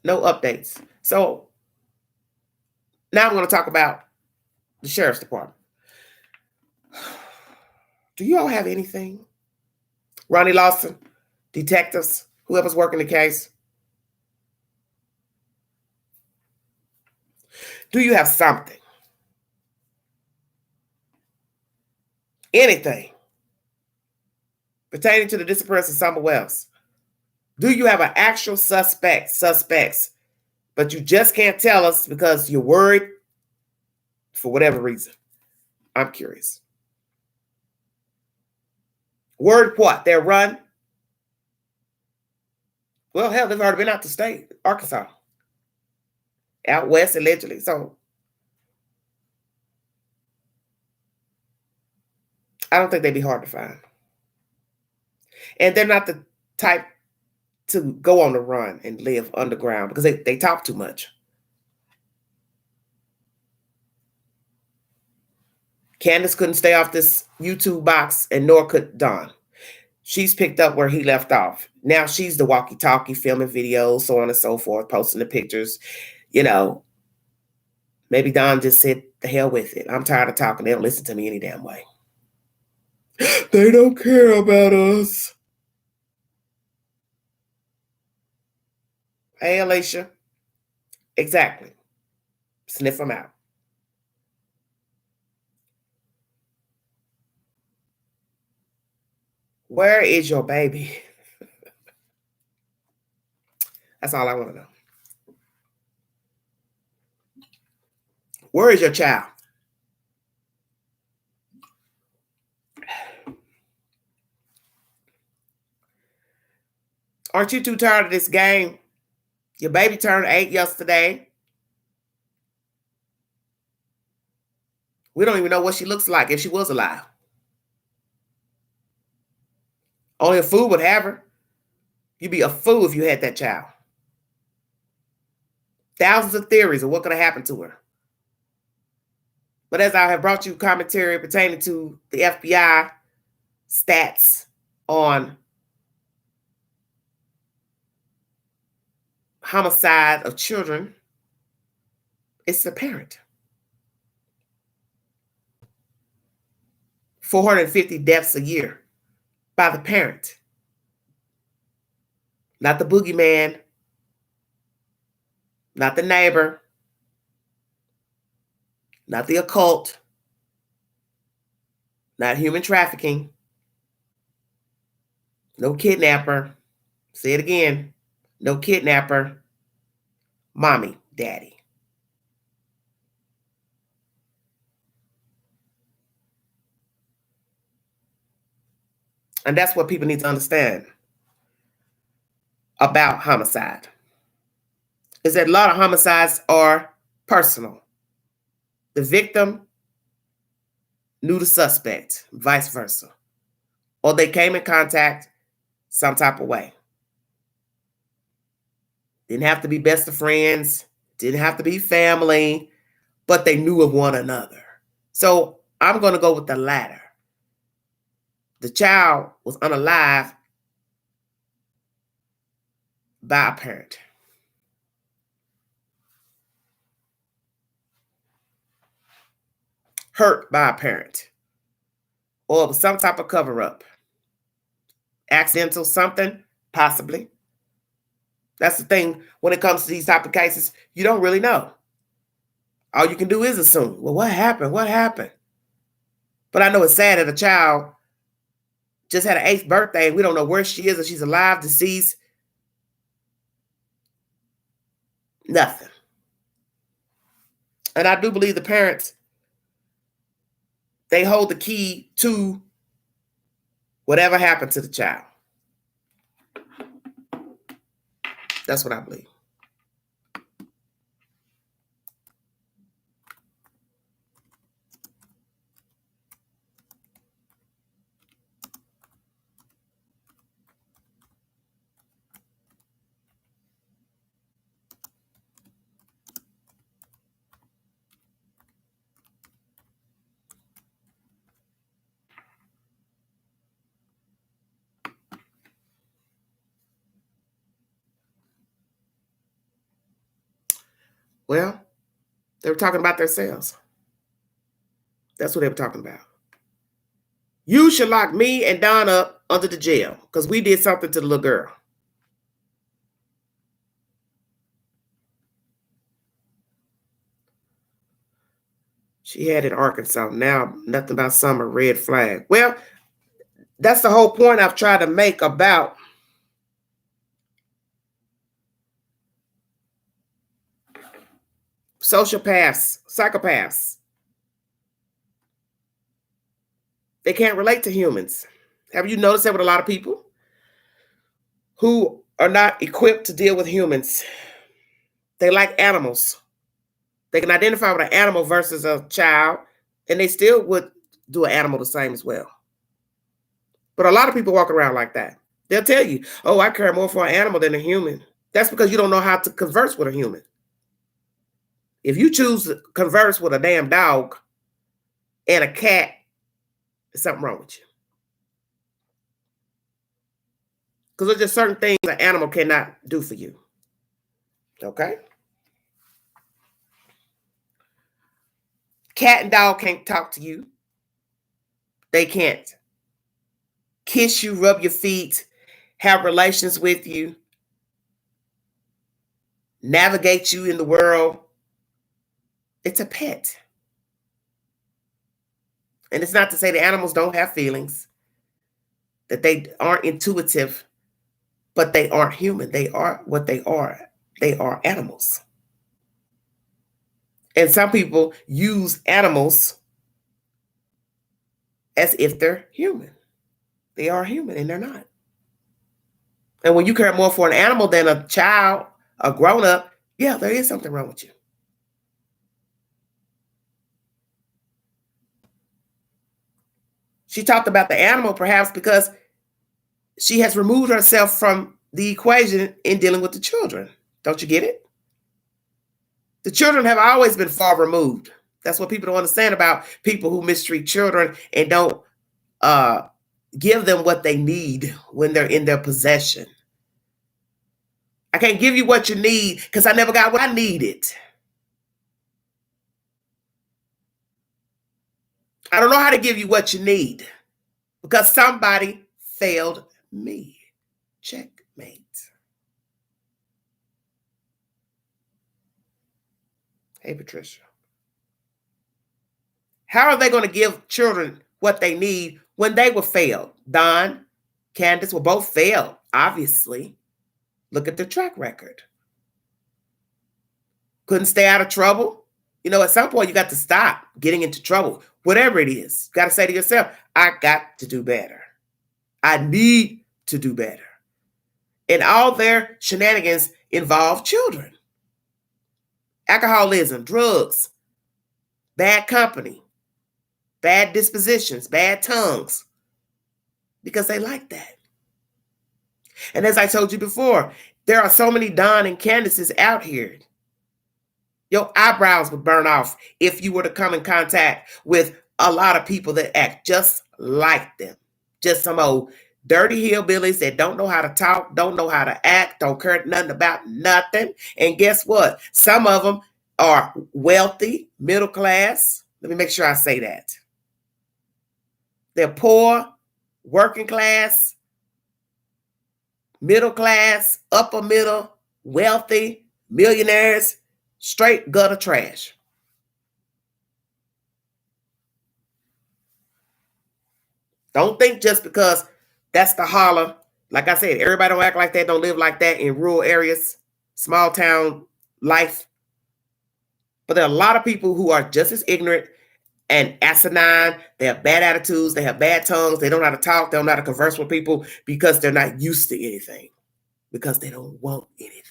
No updates. So now I'm going to talk about the sheriff's department. Do you all have anything? Ronnie Lawson, detectives, whoever's working the case. Do you have something? Anything pertaining to the disappearance of Summer Wells? Do you have an actual suspects, but you just can't tell us because you're worried for whatever reason? I'm curious. Word what? They're run? Well, hell, they've already been out the state, Arkansas. Out west, allegedly. So I don't think they'd be hard to find. And they're not the type to go on the run and live underground because they talk too much. Candace couldn't stay off this YouTube box, and nor could Dawn. She's picked up where he left off. Now she's the walkie-talkie, filming videos, so on and so forth, posting the pictures. You know, maybe Dawn just said, the hell with it. I'm tired of talking. They don't listen to me any damn way. They don't care about us. Hey, Alicia. Exactly. Sniff them out. Where is your baby? That's all I want to know. Where is your child? Aren't you too tired of this game? Your baby turned 8 yesterday. We don't even know what she looks like if she was alive. Only a fool would have her. You'd be a fool if you had that child. Thousands of theories of what could have happened to her. But as I have brought you commentary pertaining to the FBI stats on homicide of children, it's the parent. 450 deaths a year by the parent. Not the boogeyman, not the neighbor, not the occult, not human trafficking, no kidnapper. Say it again, no kidnapper, mommy, daddy. And that's what people need to understand about homicide, is that a lot of homicides are personal. The victim knew the suspect, vice versa. Or they came in contact some type of way. Didn't have to be best of friends, didn't have to be family, but they knew of one another. So I'm going to go with the latter. The child was unalive by a parent. Hurt by a parent. Or it was some type of cover-up. Accidental something, possibly. That's the thing when it comes to these type of cases, you don't really know. All you can do is assume, well, what happened? What happened? But I know it's sad that a child just had an 8th birthday and we don't know where she is, if she's alive, deceased. Nothing. And I do believe the parents, they hold the key to whatever happened to the child. That's what I believe. Well, they were talking about themselves. That's what they were talking about. You should lock me and Don up under the jail because we did something to the little girl. She had it in Arkansas. Now, nothing about summer, red flag. Well, that's the whole point I've tried to make about sociopaths, psychopaths. They can't relate to humans. Have you noticed that with a lot of people who are not equipped to deal with humans? They like animals. They can identify with an animal versus a child, and they still would do an animal the same as well. But a lot of people walk around like that. They'll tell you, oh, I care more for an animal than a human. That's because you don't know how to converse with a human. If you choose to converse with a damn dog and a cat, there's something wrong with you. Because there's just certain things an animal cannot do for you. Okay? Cat and dog can't talk to you. They can't kiss you, rub your feet, have relations with you, navigate you in the world. It's a pet. And it's not to say the animals don't have feelings, that they aren't intuitive, but they aren't human. They are what they are. They are animals. And some people use animals as if they're human. They are human and they're not. And when you care more for an animal than a child, a grown-up, yeah, there is something wrong with you. She talked about the animal perhaps because she has removed herself from the equation in dealing with the children. Don't you get it? The children have always been far removed. That's what people don't understand about people who mistreat children and don't give them what they need when they're in their possession. I can't give you what you need because I never got what I needed. I don't know how to give you what you need because somebody failed me. Checkmate. Hey, Patricia. How are they going to give children what they need when they were failed? Don, Candace were both failed, obviously. Look at their track record. Couldn't stay out of trouble. You know, at some point, you got to stop getting into trouble. Whatever it is, you got to say to yourself, I got to do better. I need to do better. And all their shenanigans involve children. Alcoholism, drugs, bad company, bad dispositions, bad tongues, because they like that. And as I told you before, there are so many Don and Candaces out here. Your eyebrows would burn off if you were to come in contact with a lot of people that act just like them. Just some old dirty hillbillies that don't know how to talk, don't know how to act, don't care nothing about nothing. And guess what? Some of them are wealthy, middle class. Let me make sure I say that. They're poor, working class, middle class, upper middle, wealthy, millionaires, straight gutter trash. Don't think just because that's the holler. Like I said, everybody don't act like that, don't live like that in rural areas, small town life. But there are a lot of people who are just as ignorant and asinine. They have bad attitudes. They have bad tongues. They don't know how to talk. They don't know how to converse with people because they're not used to anything, because they don't want anything.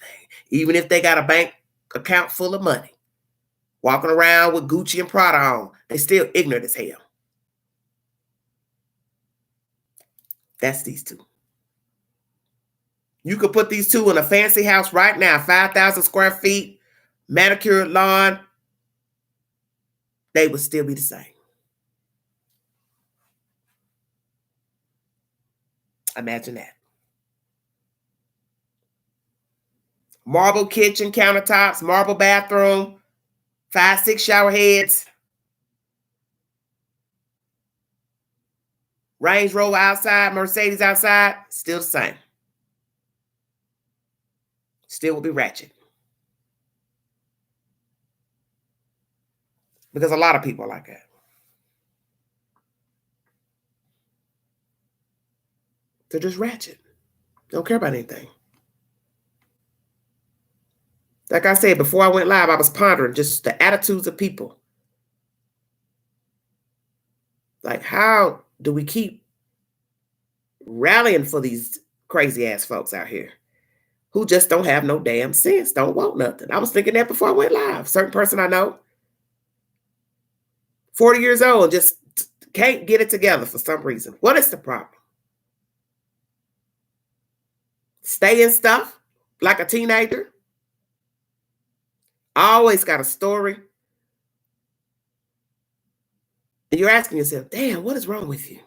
Even if they got a bank account full of money, walking around with Gucci and Prada on, they still ignorant as hell. That's these two. You could put these two in a fancy house right now, 5,000 square feet, manicured lawn. They would still be the same. Imagine that. Marble kitchen countertops, marble bathroom, 5-6 shower heads, Range Rover outside, Mercedes outside, still the same. Still will be ratchet. Because a lot of people are like that. They're just ratchet. Don't care about anything. Like I said, before I went live, I was pondering just the attitudes of people. Like, how do we keep rallying for these crazy ass folks out here who just don't have no damn sense, don't want nothing. I was thinking that before I went live. Certain person I know, 40 years old, just can't get it together for some reason. What is the problem? Stay in stuff like a teenager. Always got a story. And you're asking yourself, damn, what is wrong with you?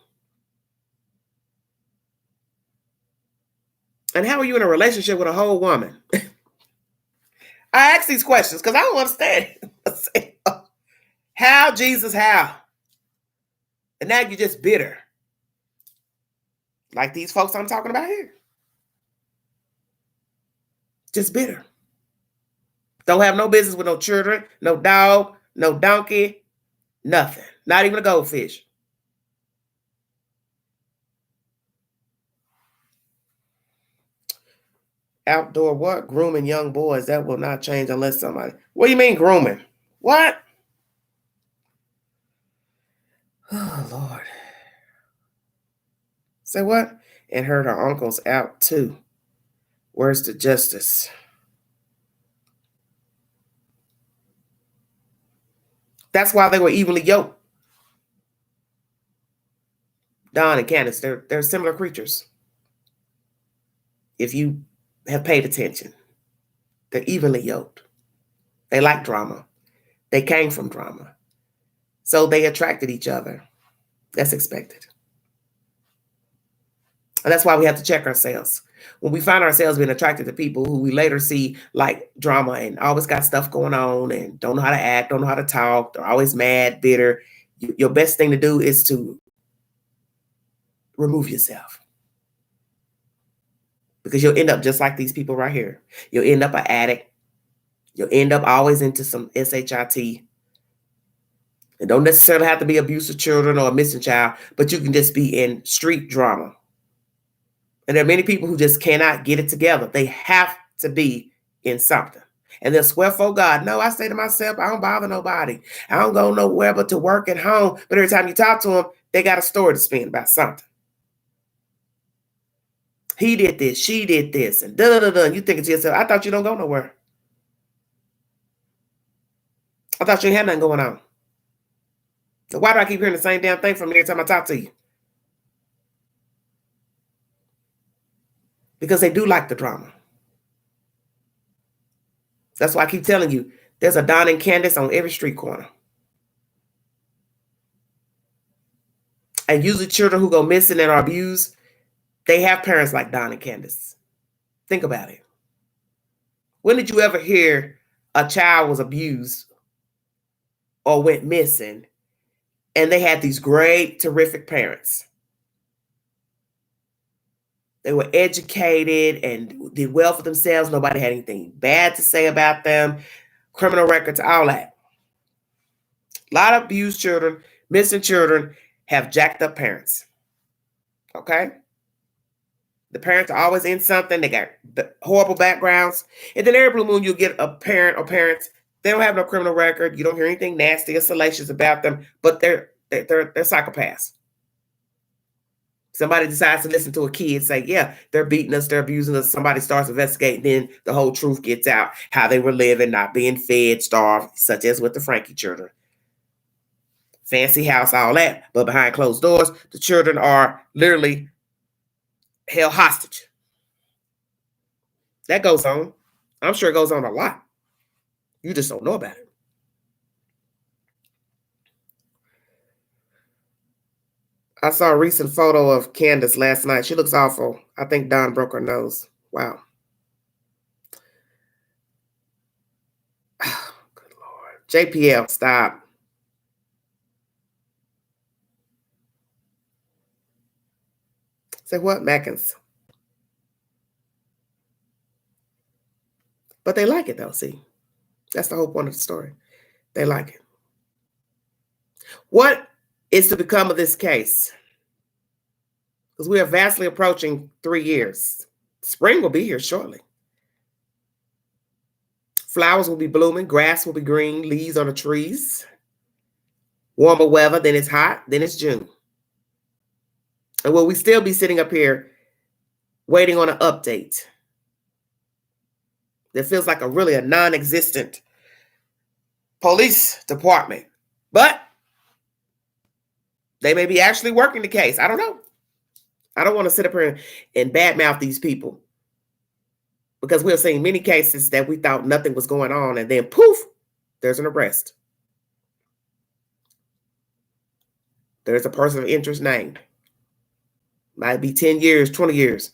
And how are you in a relationship with a whole woman? I ask these questions because I don't understand. How, Jesus, how? And now you're just bitter. Like these folks I'm talking about here. Just bitter. Don't have no business with no children, no dog, no donkey, nothing. Not even a goldfish. Outdoor what? Grooming young boys. That will not change unless somebody. What do you mean grooming? What? Oh, Lord. Say what? And heard her uncle's out too. Where's the justice? That's why they were evenly yoked. Don and Candace, they're similar creatures. If you have paid attention, they're evenly yoked. They like drama. They came from drama. So they attracted each other. That's expected. And that's why we have to check ourselves. When we find ourselves being attracted to people who we later see like drama and always got stuff going on and don't know how to act, don't know how to talk, they're always mad, bitter, your best thing to do is to remove yourself. Because you'll end up just like these people right here. You'll end up an addict. You'll end up always into some SHIT. It don't necessarily have to be abuse of children or a missing child, but you can just be in street drama. And there are many people who just cannot get it together. They have to be in something. And they'll swear for God, no, I say to myself, I don't bother nobody. I don't go nowhere but to work and home. But every time you talk to them, they got a story to spin about something. He did this, she did this, and da-da-da-da. And you thinking to yourself, I thought you don't go nowhere. I thought you ain't had nothing going on. So why do I keep hearing the same damn thing from every time I talk to you? Because they do like the drama. That's why I keep telling you, there's a Don and Candace on every street corner. And usually children who go missing and are abused, they have parents like Don and Candace. Think about it. When did you ever hear a child was abused or went missing and they had these great, terrific parents? They were educated and did well for themselves. Nobody had anything bad to say about them. Criminal records, all that. A lot of abused children, missing children have jacked up parents. Okay? The parents are always in something. They got horrible backgrounds. And then every blue moon, you'll get a parent or parents. They don't have no criminal record. You don't hear anything nasty or salacious about them, but they're psychopaths. Somebody decides to listen to a kid say, yeah, they're beating us, they're abusing us. Somebody starts investigating, then the whole truth gets out, how they were living, not being fed, starved, such as with the Frankie children. Fancy house, all that. But behind closed doors, the children are literally held hostage. That goes on. I'm sure it goes on a lot. You just don't know about it. I saw a recent photo of Candace last night. She looks awful. I think Don broke her nose. Wow. Oh, good Lord. JPL, stop. Say what, Mackins? But they like it though, see. That's the whole point of the story. They like it. What is to become of this case? Because we are vastly approaching 3 years. Spring will be here shortly. Flowers will be blooming, grass will be green, leaves on the trees. Warmer weather, then it's hot, then it's June. And will we still be sitting up here waiting on an update that feels like a non-existent police department? But they may be actually working the case. I don't know. I don't want to sit up here and badmouth these people, because we've seen many cases that we thought nothing was going on, and then poof, there's an arrest. There's a person of interest named. Might be 10 years, 20 years.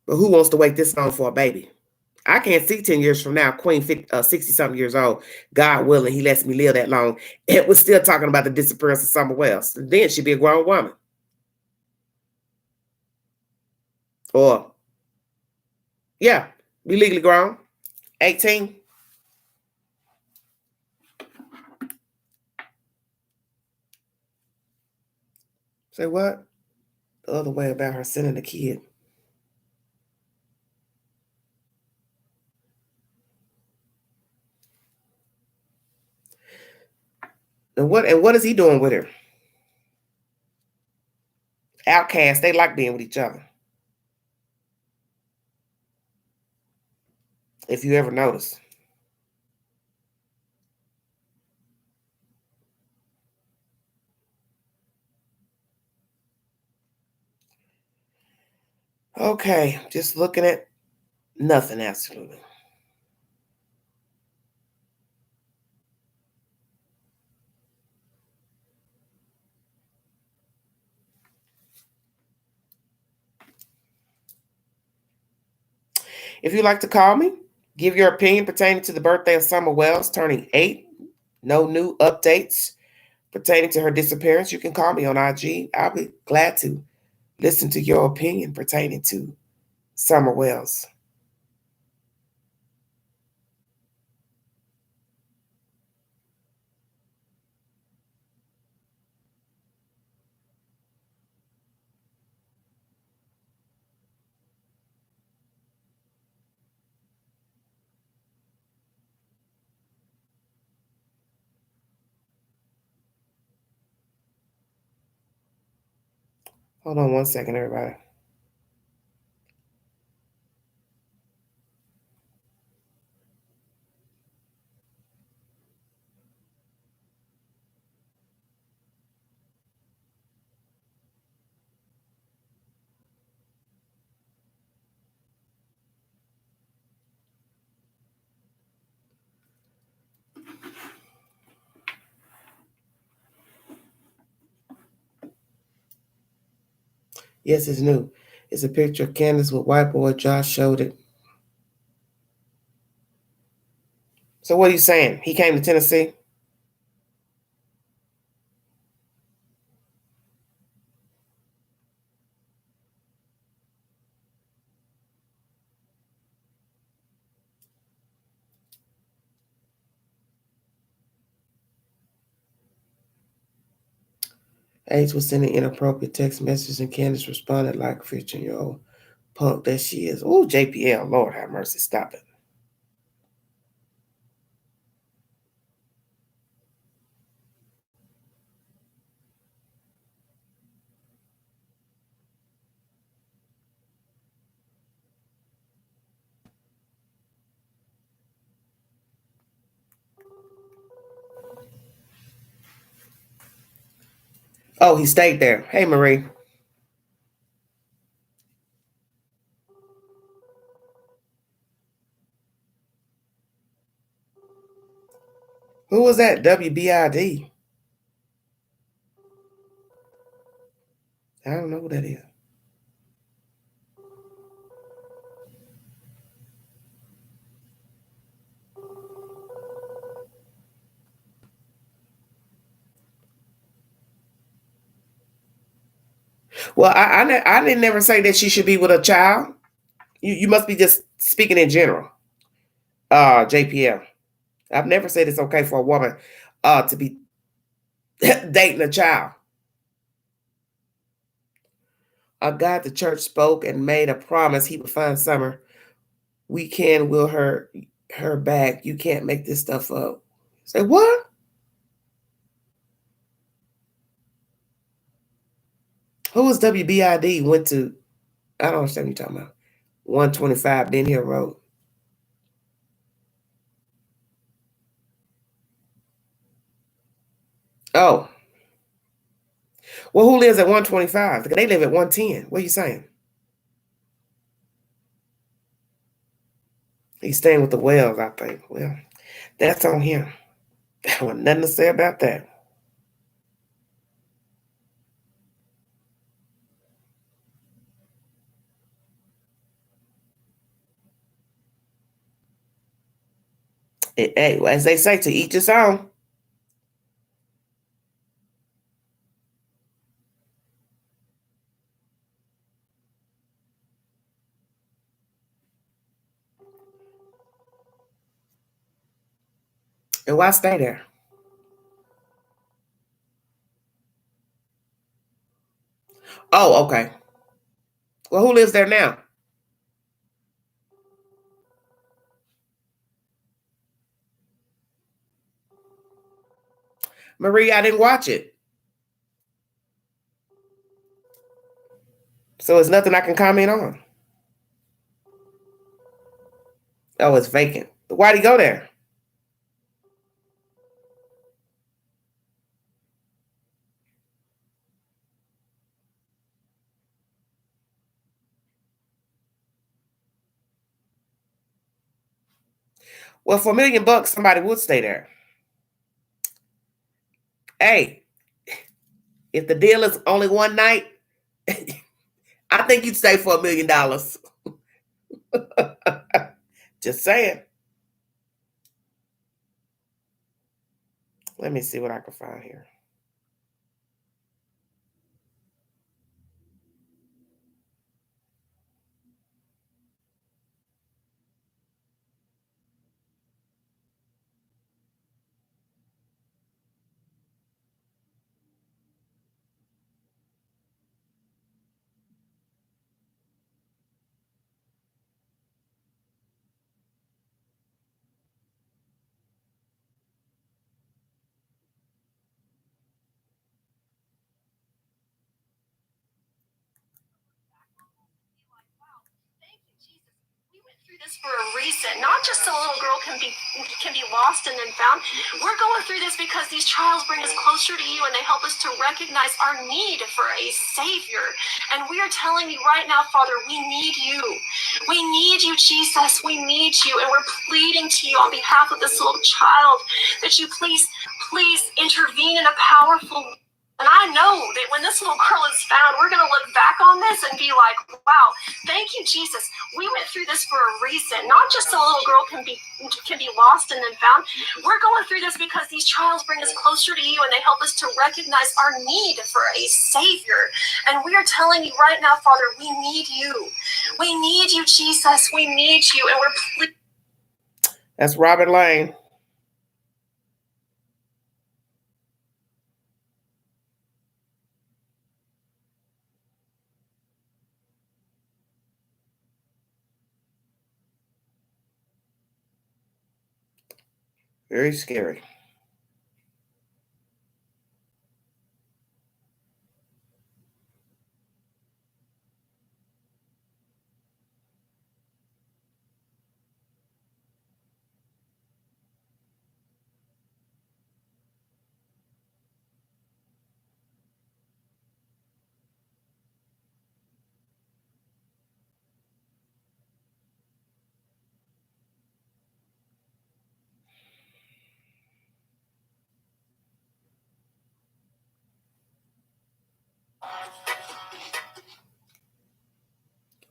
But who wants to wait this long for a baby? I can't see 10 years from now, Queen 60-something years old, God willing, he lets me live that long, and we're still talking about the disappearance of Summer Wells. Then she'd be a grown woman. Or, yeah, be legally grown, 18. Say what? The other way about her sending the kid. And what is he doing with her? Outcasts, they like being with each other. If you ever notice. Okay, just looking at nothing, absolutely. If you'd like to call me, give your opinion pertaining to the birthday of Summer Wells turning 8. No new updates pertaining to her disappearance. You can call me on IG. I'll be glad to listen to your opinion pertaining to Summer Wells. Hold on one second, everybody. Yes, it's new. It's a picture of Candace with white boy. Josh showed it. So what are you saying? He came to Tennessee? Ace was sending inappropriate text messages, and Candace responded like a 15-year-old punk that she is. Oh, JPL, Lord have mercy, stop it. Oh, he stayed there. Hey, Marie. Who was that? WBID. I don't know who that is. Well, I didn't never say that she should be with a child. You must be just speaking in general. JPL. I've never said it's okay for a woman to be dating a child. A God, the church spoke and made a promise he would find Summer. We can will her back. You can't make this stuff up. Say what? Who was WBID? Went to, I don't understand what you're talking about. 125 Den Hill Road. Oh. Well, who lives at 125? They live at 110. What are you saying? He's staying with the Wells, I think. Well, that's on him. There was nothing to say about that. Hey, as they say, to each his own. And why stay there? Oh, okay. Well, who lives there now? Marie, I didn't watch it. So it's nothing I can comment on. Oh, it's vacant. Why'd he go there? Well, for $1 million, somebody would stay there. Hey, if the deal is only one night, I think you'd stay for $1 million. Just saying. Let me see what I can find here. This for a reason, not just so a little girl can be lost and then found. We're going through this because these trials bring us closer to you and they help us to recognize our need for a savior. And we are telling you right now, Father, we need you. We need you, Jesus. We need you. And we're pleading to you on behalf of this little child that you please intervene in a powerful way. And I know that when this little girl is found, we're going to look back on this and be like, wow, thank you, Jesus. We went through this for a reason, not just so a little girl can be lost and then found. We're going through this because these trials bring us closer to you and they help us to recognize our need for a savior. And we are telling you right now, Father, we need you. We need you, Jesus. We need you. And we're pleading. That's Robert Lane. Very scary.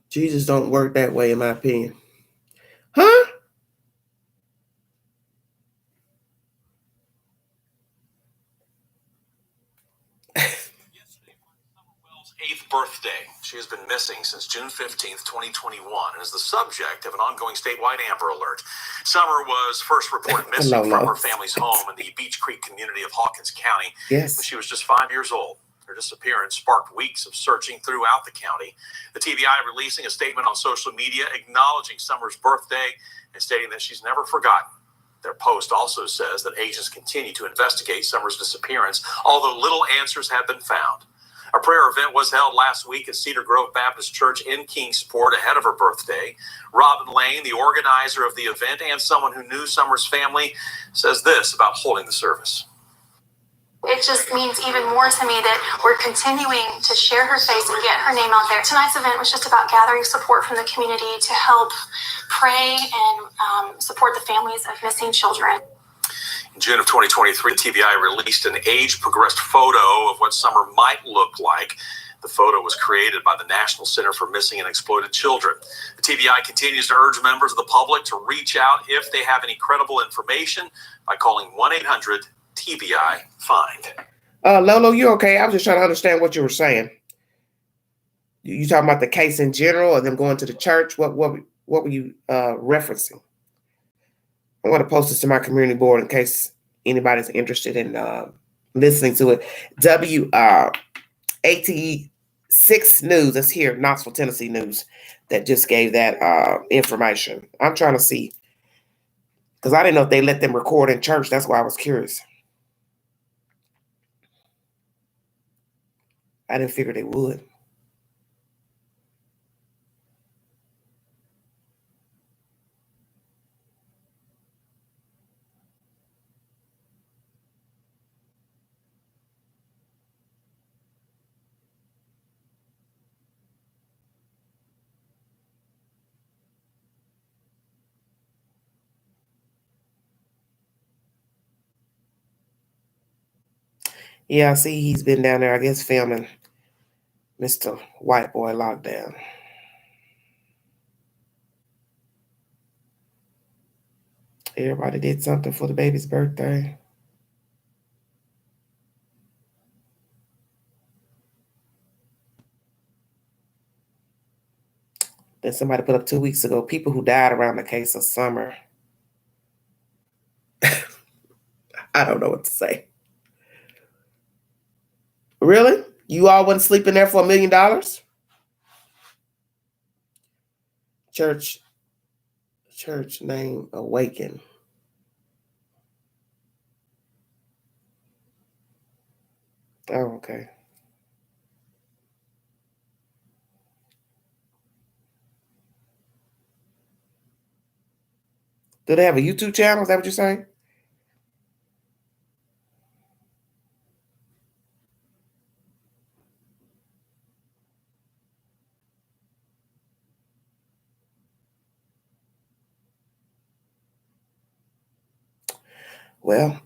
Jesus don't work that way, in my opinion. Huh? Eighth birthday. She has been missing since June 15th, 2021, and is the subject of an ongoing statewide Amber Alert. Summer was first reported missing from her family's home in the Beach Creek community of Hawkins County. Yes. When she was just 5 years old. Her disappearance sparked weeks of searching throughout the county. The TBI releasing a statement on social media acknowledging Summer's birthday and stating that she's never forgotten. Their post also says that agents continue to investigate Summer's disappearance, although little answers have been found. A prayer event was held last week at Cedar Grove Baptist Church in Kingsport ahead of her birthday. Robin Lane, the organizer of the event and someone who knew Summer's family, says this about holding the service. It just means even more to me that we're continuing to share her face and get her name out there. Tonight's event was just about gathering support from the community to help pray and support the families of missing children. In June of 2023, TBI released an age-progressed photo of what Summer might look like. The photo was created by the National Center for Missing and Exploited Children. The TBI continues to urge members of the public to reach out if they have any credible information by calling 1-800-TBI-FIND. Lolo, you okay? I was just trying to understand what you were saying. You talking about the case in general or them going to the church? What were you referencing? I want to post this to my community board in case anybody's interested in listening to it. ATE6 News, that's here, Knoxville, Tennessee News, that just gave that information. I'm trying to see, because I didn't know if they let them record in church. That's why I was curious. I didn't figure they would. Yeah, I see he's been down there, I guess, filming Mr. White Boy Lockdown. Everybody did something for the baby's birthday. Then somebody put up 2 weeks ago, people who died around the case of Summer. I don't know what to say. Really? You all wouldn't sleep in there for $1 million? Church name Awaken. Oh, okay. Do they have a YouTube channel? Is that what you're saying? Well,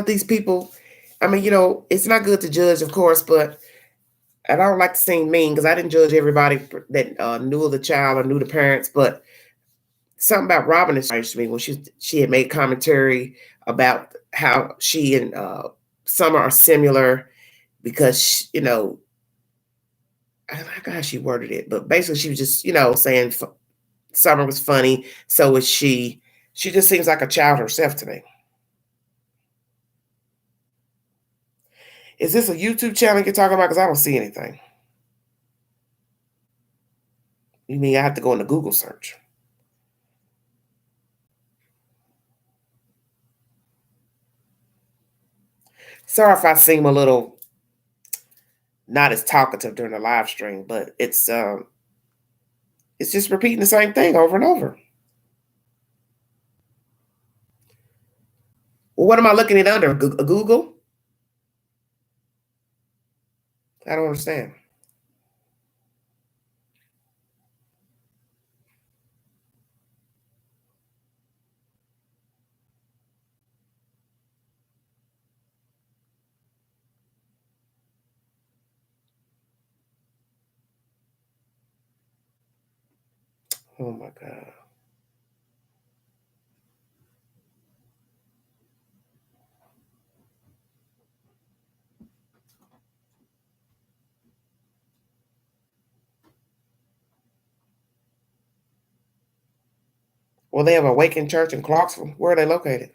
these people, I mean, it's not good to judge, of course, but I don't like to seem mean because I didn't judge everybody that knew the child or knew the parents, but something about Robin is strange to me when she had made commentary about how she and Summer are similar because, I don't know how she worded it, but basically she was just, saying Summer was funny, so is she. She just seems like a child herself to me. Is this a YouTube channel you're talking about? Because I don't see anything. You mean I have to go into Google search? Sorry if I seem a little not as talkative during the live stream, but it's just repeating the same thing over and over. Well, what am I looking at under? Google? I don't understand. Oh my God. Well, they have Awakened Church in Clarksville. Where are they located?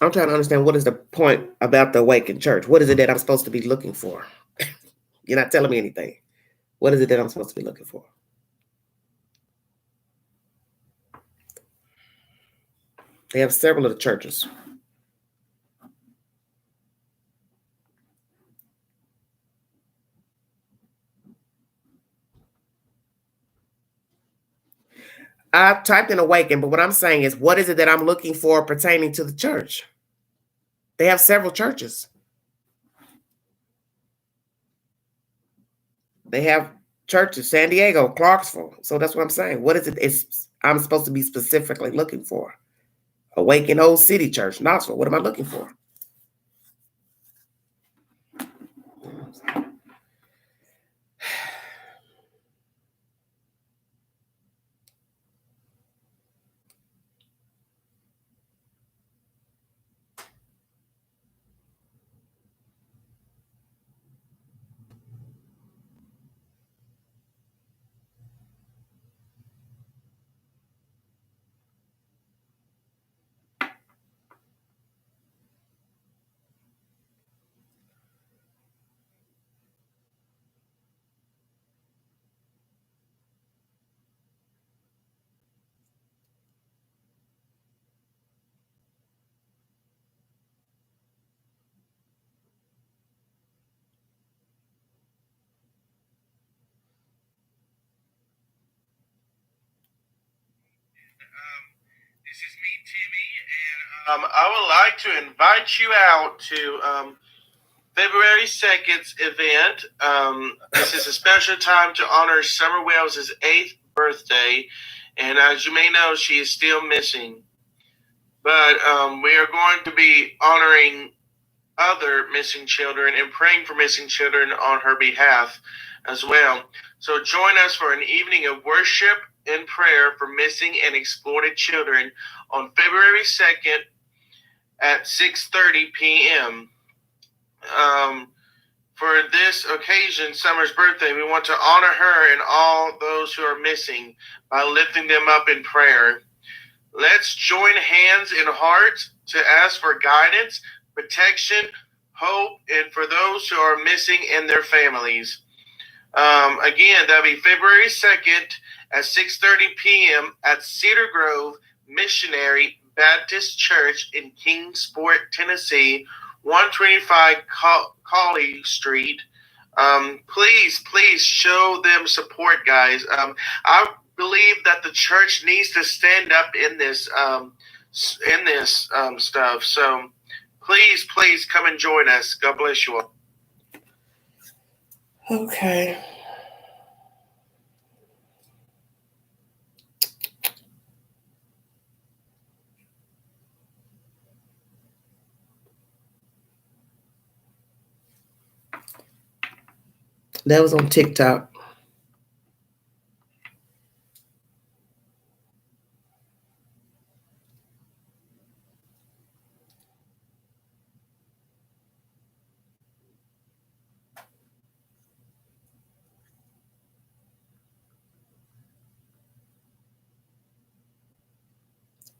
I'm trying to understand, what is the point about the awakened church? What is it that I'm supposed to be looking for? You're not telling me anything. What is it that I'm supposed to be looking for? They have several of the churches. I typed in awaken, but what I'm saying is, what is it that I'm looking for pertaining to the church? They have several churches. They have churches, San Diego, Clarksville. So that's what I'm saying. What is it I'm supposed to be specifically looking for? Awaken Old City Church, Knoxville. What am I looking for? This is me, Timmy, and I would like to invite you out to February 2nd's event. This is a special time to honor Summer Wells' 8th birthday, and as you may know, she is still missing. But we are going to be honoring other missing children and praying for missing children on her behalf as well. So join us for an evening of worship and prayer for missing and exploited children on February 2nd at 6:30 p.m. For this occasion, Summer's birthday, we want to honor her and all those who are missing by lifting them up in prayer. Let's join hands and hearts to ask for guidance, protection, hope, and for those who are missing and their families. Again, that'll be February 2nd at 6:30 p.m. at Cedar Grove Missionary Baptist Church in Kingsport, Tennessee, 125 Colley Street. Please show them support, guys. I believe that the church needs to stand up in this stuff. So please come and join us. God bless you all. Okay. That was on TikTok.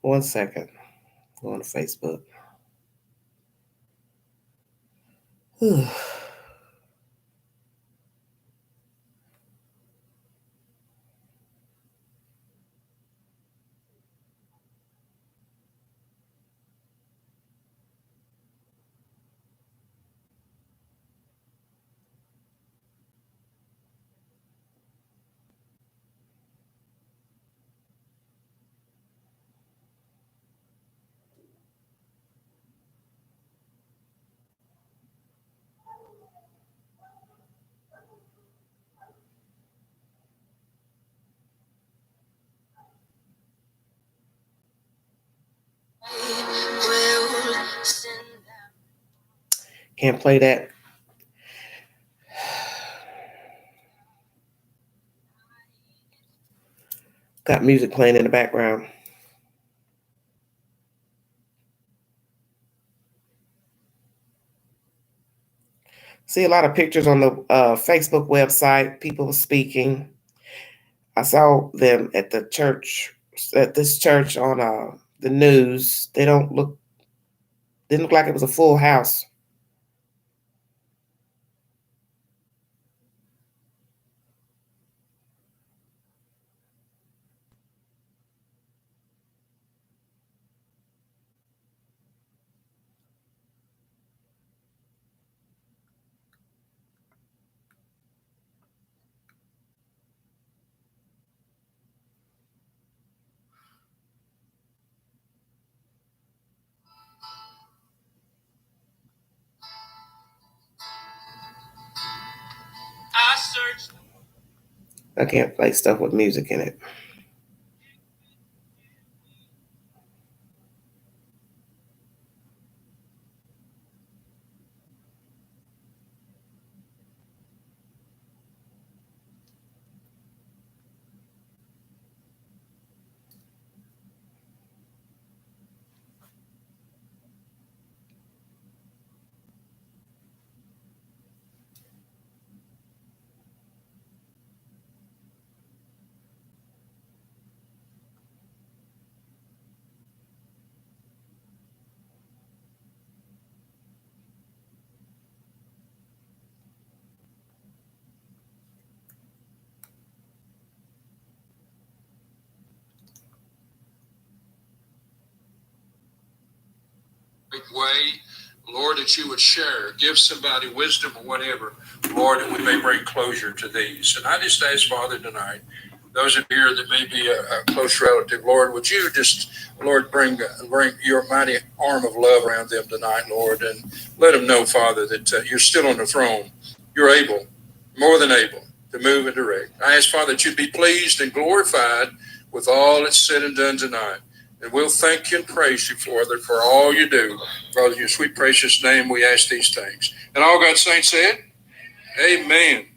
One second. Go on to Facebook. Can't play that. Got music playing in the background. See a lot of pictures on the Facebook website. People speaking. I saw them at the church, at this church on the news. They don't look Didn't look like it was a full house. I can't play stuff with music in it. Way, Lord, that you would share, give somebody wisdom or whatever, Lord, that we may bring closure to these. And I just ask, Father, tonight, those of you here that may be a close relative, Lord, would you just, Lord, bring your mighty arm of love around them tonight, Lord, and let them know, Father, that you're still on the throne. You're able, more than able, to move and direct. I ask, Father, that you'd be pleased and glorified with all that's said and done tonight. And we'll thank you and praise you, Father, for all you do. Father, in your sweet, precious name, we ask these things. And all God's saints said, amen.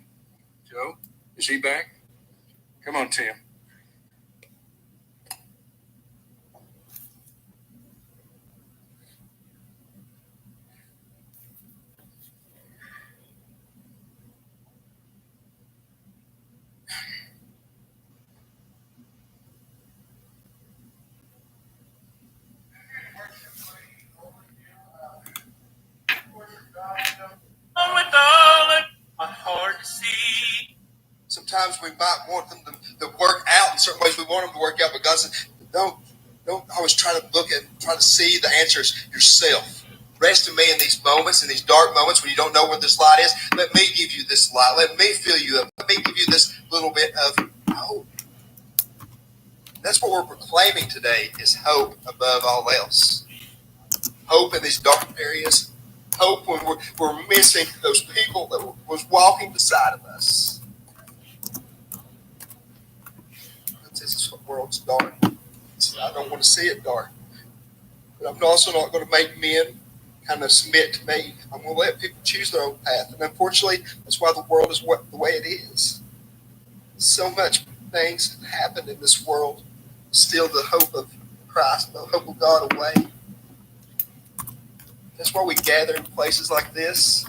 Joe, is he back? Come on, Tim. Sometimes we might want them to work out in certain ways. We want them to work out, but God says, don't always try to see the answers yourself. Rest in me in these moments, in these dark moments when you don't know where this light is. Let me give you this light. Let me fill you up. Let me give you this little bit of hope. That's what we're proclaiming today, is hope above all else. Hope in these dark areas. Hope when we're missing those people that was walking beside of us. This world's dark. I don't want to see it dark. But I'm also not going to make men kind of submit to me. I'm going to let people choose their own path. And unfortunately, that's why the world is the way it is. So much things have happened in this world. Steal the hope of Christ, the hope of God away. That's why we gather in places like this,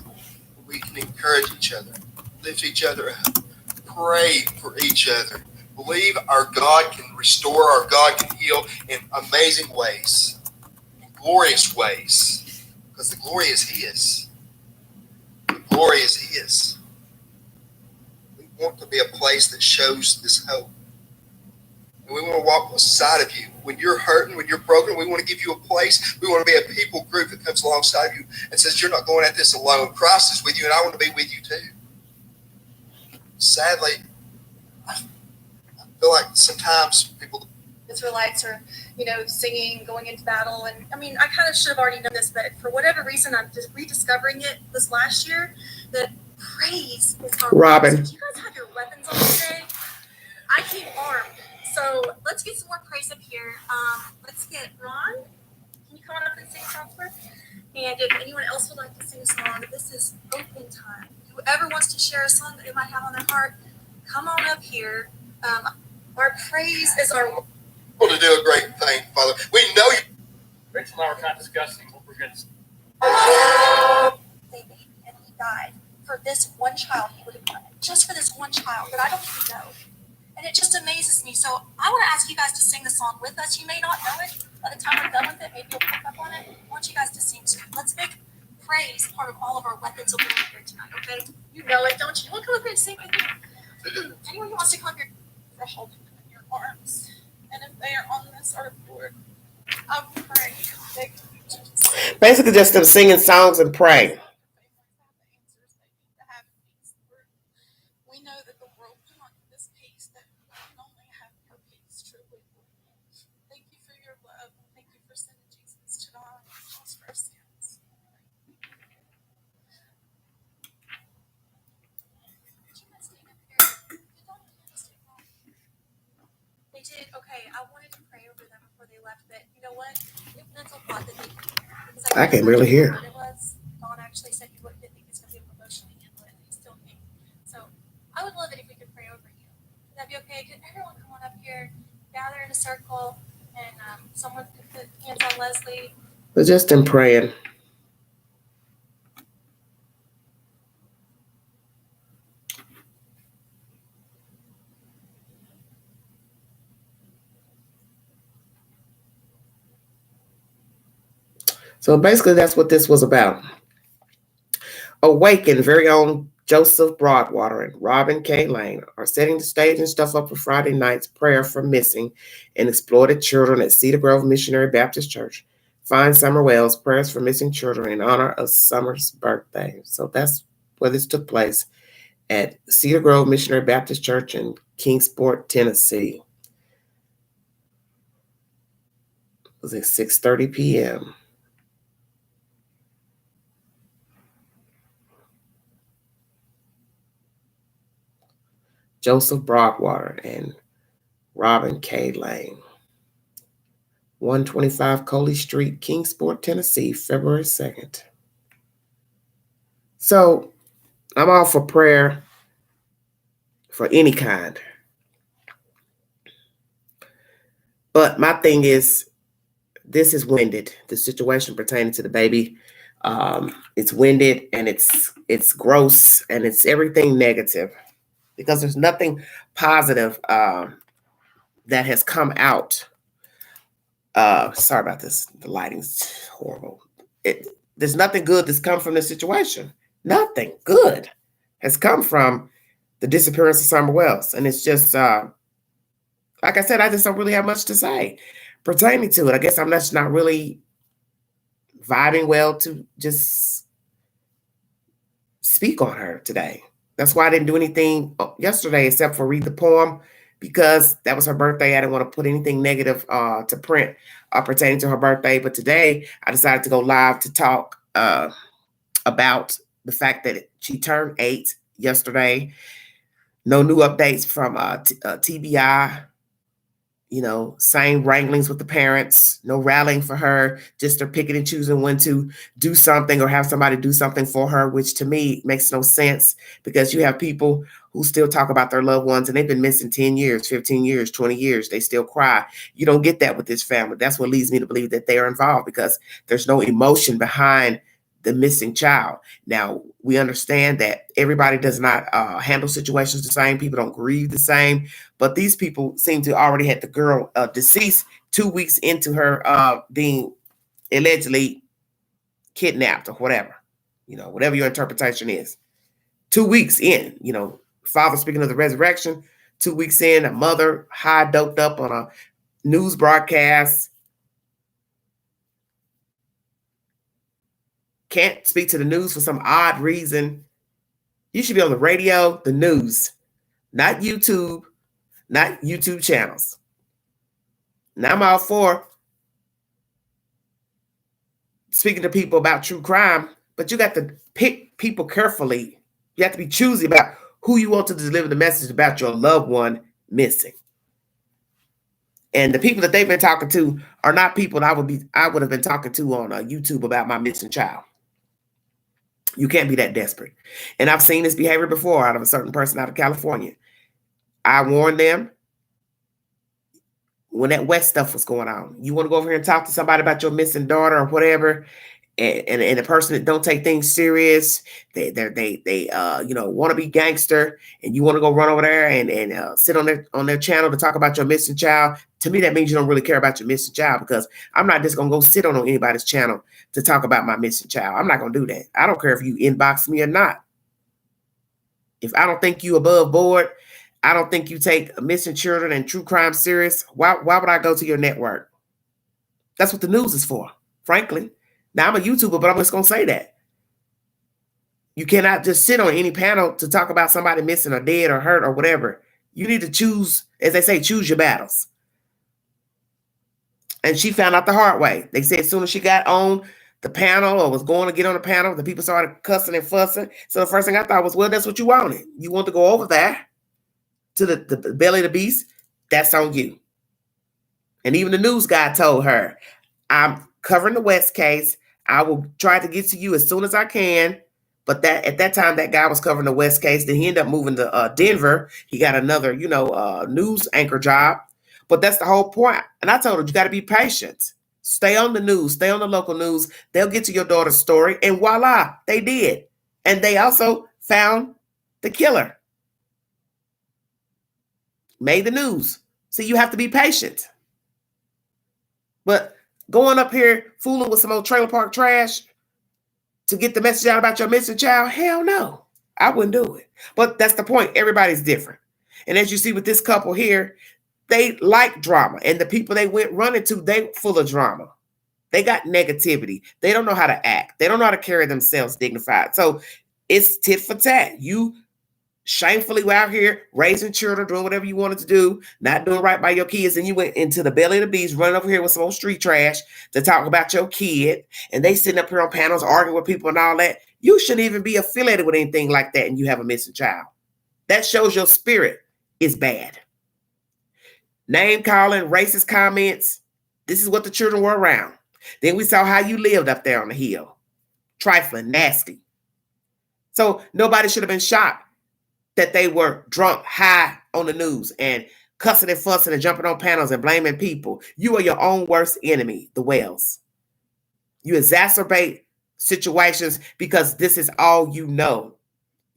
where we can encourage each other, lift each other up, pray for each other. Believe our God can restore, our God can heal in amazing ways, in glorious ways, because the glory is His. The glory is His. We want to be a place that shows this hope. And we want to walk beside of you. When you're hurting, when you're broken, we want to give you a place. We want to be a people group that comes alongside of you and says, you're not going at this alone. Christ is with you, and I want to be with you too. Sadly, I feel like sometimes people... Israelites are, singing, going into battle. And I mean, I kind of should have already known this, but for whatever reason, I'm just rediscovering it this last year, that praise is our Robin. weapon. Do you guys have your weapons on today? I came armed. So let's get some more praise up here. Let's get Ron. Can you come on up and sing a song for us? And if anyone else would like to sing a song, this is open time. Whoever wants to share a song that they might have on their heart, come on up here. Our praise is our... To do a great thing, Father. We know you. Rachel and I were kind of discussing what we're going to... Baby, and he died for this one child. He would have done it. Just for this one child that I don't even know. And it just amazes me. So I want to ask you guys to sing the song with us. You may not know it. By the time we're done with it, maybe you'll pick up want you guys to sing tonight. Let's make praise part of all of our weapons of warfare tonight, okay? You know it, don't you? Well, come up here and sing with me. Anyone who wants to come up here, For holding them in your arms. And if they are on this earth, Lord, I pray that you just Basically, just them singing songs and praying. we know that the world cannot give this peace, that we can only have your peace, truly. Thank you for your love. Thank you for sending Jesus to die on the cross for our sins. They did, okay, I wanted to pray over them before they left, but you know what? If mental thought that they can because I can barely hear. It was, God actually said he wouldn't think he's going to be able to emotionally handle it, and he still can. So I would love it if we could pray over you. Would that be okay? Could everyone come on up here, gather in a circle, and someone could put hands on Leslie? But just in praying. So basically, that's what this was about. Awaken, very own Joseph Broadwater and Robin K. Lane are setting the stage and stuff up for Friday night's prayer for missing and exploited children at Cedar Grove Missionary Baptist Church. Find Summer Wells, prayers for missing children in honor of Summer's birthday. So that's where this took place, at Cedar Grove Missionary Baptist Church in Kingsport, Tennessee. It was at 6:30 p.m. Joseph Broadwater and Robin K. Lane. 125 Coley Street, Kingsport, Tennessee, February 2nd. So I'm all for prayer for any kind. But my thing is, this is winded. The situation pertaining to the baby, it's winded and it's gross and it's everything negative, because there's nothing positive that has come out. Sorry about this. The lighting's horrible. There's nothing good that's come from this situation. Nothing good has come from the disappearance of Summer Wells. And it's just, like I said, I just don't really have much to say pertaining to it. I guess I'm just not really vibing well to just speak on her today. That's why I didn't do anything yesterday except for read the poem, because that was her birthday. I didn't want to put anything negative to print pertaining to her birthday. But today I decided to go live to talk about the fact that she turned 8 yesterday. No new updates from TBI. You know, same wranglings with the parents, no rallying for her, just her picking and choosing when to do something or have somebody do something for her, which to me makes no sense, because you have people who still talk about their loved ones and they've been missing 10 years, 15 years, 20 years. They still cry. You don't get that with this family. That's what leads me to believe that they are involved, because there's no emotion behind the missing child. Now, we understand that everybody does not handle situations the same. People don't grieve the same. But these people seem to already had the girl deceased 2 weeks into her being allegedly kidnapped or whatever. You know, whatever your interpretation is. 2 weeks in, you know, father speaking of the resurrection, 2 weeks in, a mother high doped up on a news broadcast. Can't speak to the news for some odd reason. You should be on the radio, the news, not YouTube channels. Now, I'm all for speaking to people about true crime, but you got to pick people carefully. You have to be choosy about who you want to deliver the message about your loved one missing. And the people that they've been talking to are not people that I would have been talking to on YouTube about my missing child. You can't be that desperate. And I've seen this behavior before out of a certain person out of California. I warned them when that wet stuff was going on. You want to go over here and talk to somebody about your missing daughter or whatever, and a person that don't take things serious, they want to be gangster, and you want to go run over there and sit on their channel to talk about your missing child. To me, that means you don't really care about your missing child, because I'm not just going to go sit on anybody's channel to talk about my missing child. I'm not going to do that. I don't care if you inbox me or not. If I don't think you above board, I don't think you take missing children and true crime serious, why would I go to your network? That's what the news is for, frankly. Now, I'm a YouTuber, but I'm just going to say that. You cannot just sit on any panel to talk about somebody missing or dead or hurt or whatever. You need to choose, as they say, choose your battles. And she found out the hard way. They said as soon as she got on the panel or was going to get on the panel, the people started cussing and fussing. So the first thing I thought was, well, that's what you wanted. You want to go over there to the belly of the beast? That's on you. And even the news guy told her, I'm covering the West case. I will try to get to you as soon as I can. But that at that time, that guy was covering the West case. Then he ended up moving to Denver. He got another, news anchor job. But that's the whole point. And I told her, you got to be patient. Stay on the news. Stay on the local news. They'll get to your daughter's story. And voila, they did. And they also found the killer. Made the news. See, you have to be patient. But going up here fooling with some old trailer park trash to get the message out about your missing child, hell no. I wouldn't do it. But that's the point. Everybody's different. And as you see with this couple here, they like drama. And the people they went running to, they full of drama. They got negativity. They don't know how to act. They don't know how to carry themselves dignified. So it's tit for tat. You shamefully out here raising children, doing whatever you wanted to do, not doing right by your kids, and you went into the belly of the beast, running over here with some old street trash to talk about your kid, and they sitting up here on panels arguing with people and all that. You shouldn't even be affiliated with anything like that, and you have a missing child. That shows your spirit is bad. Name calling, racist comments. This is what the children were around. Then we saw how you lived up there on the hill. Trifling, nasty. So nobody should have been shocked that they were drunk, high on the news and cussing and fussing and jumping on panels and blaming people. You are your own worst enemy, the whales. You exacerbate situations because this is all you know.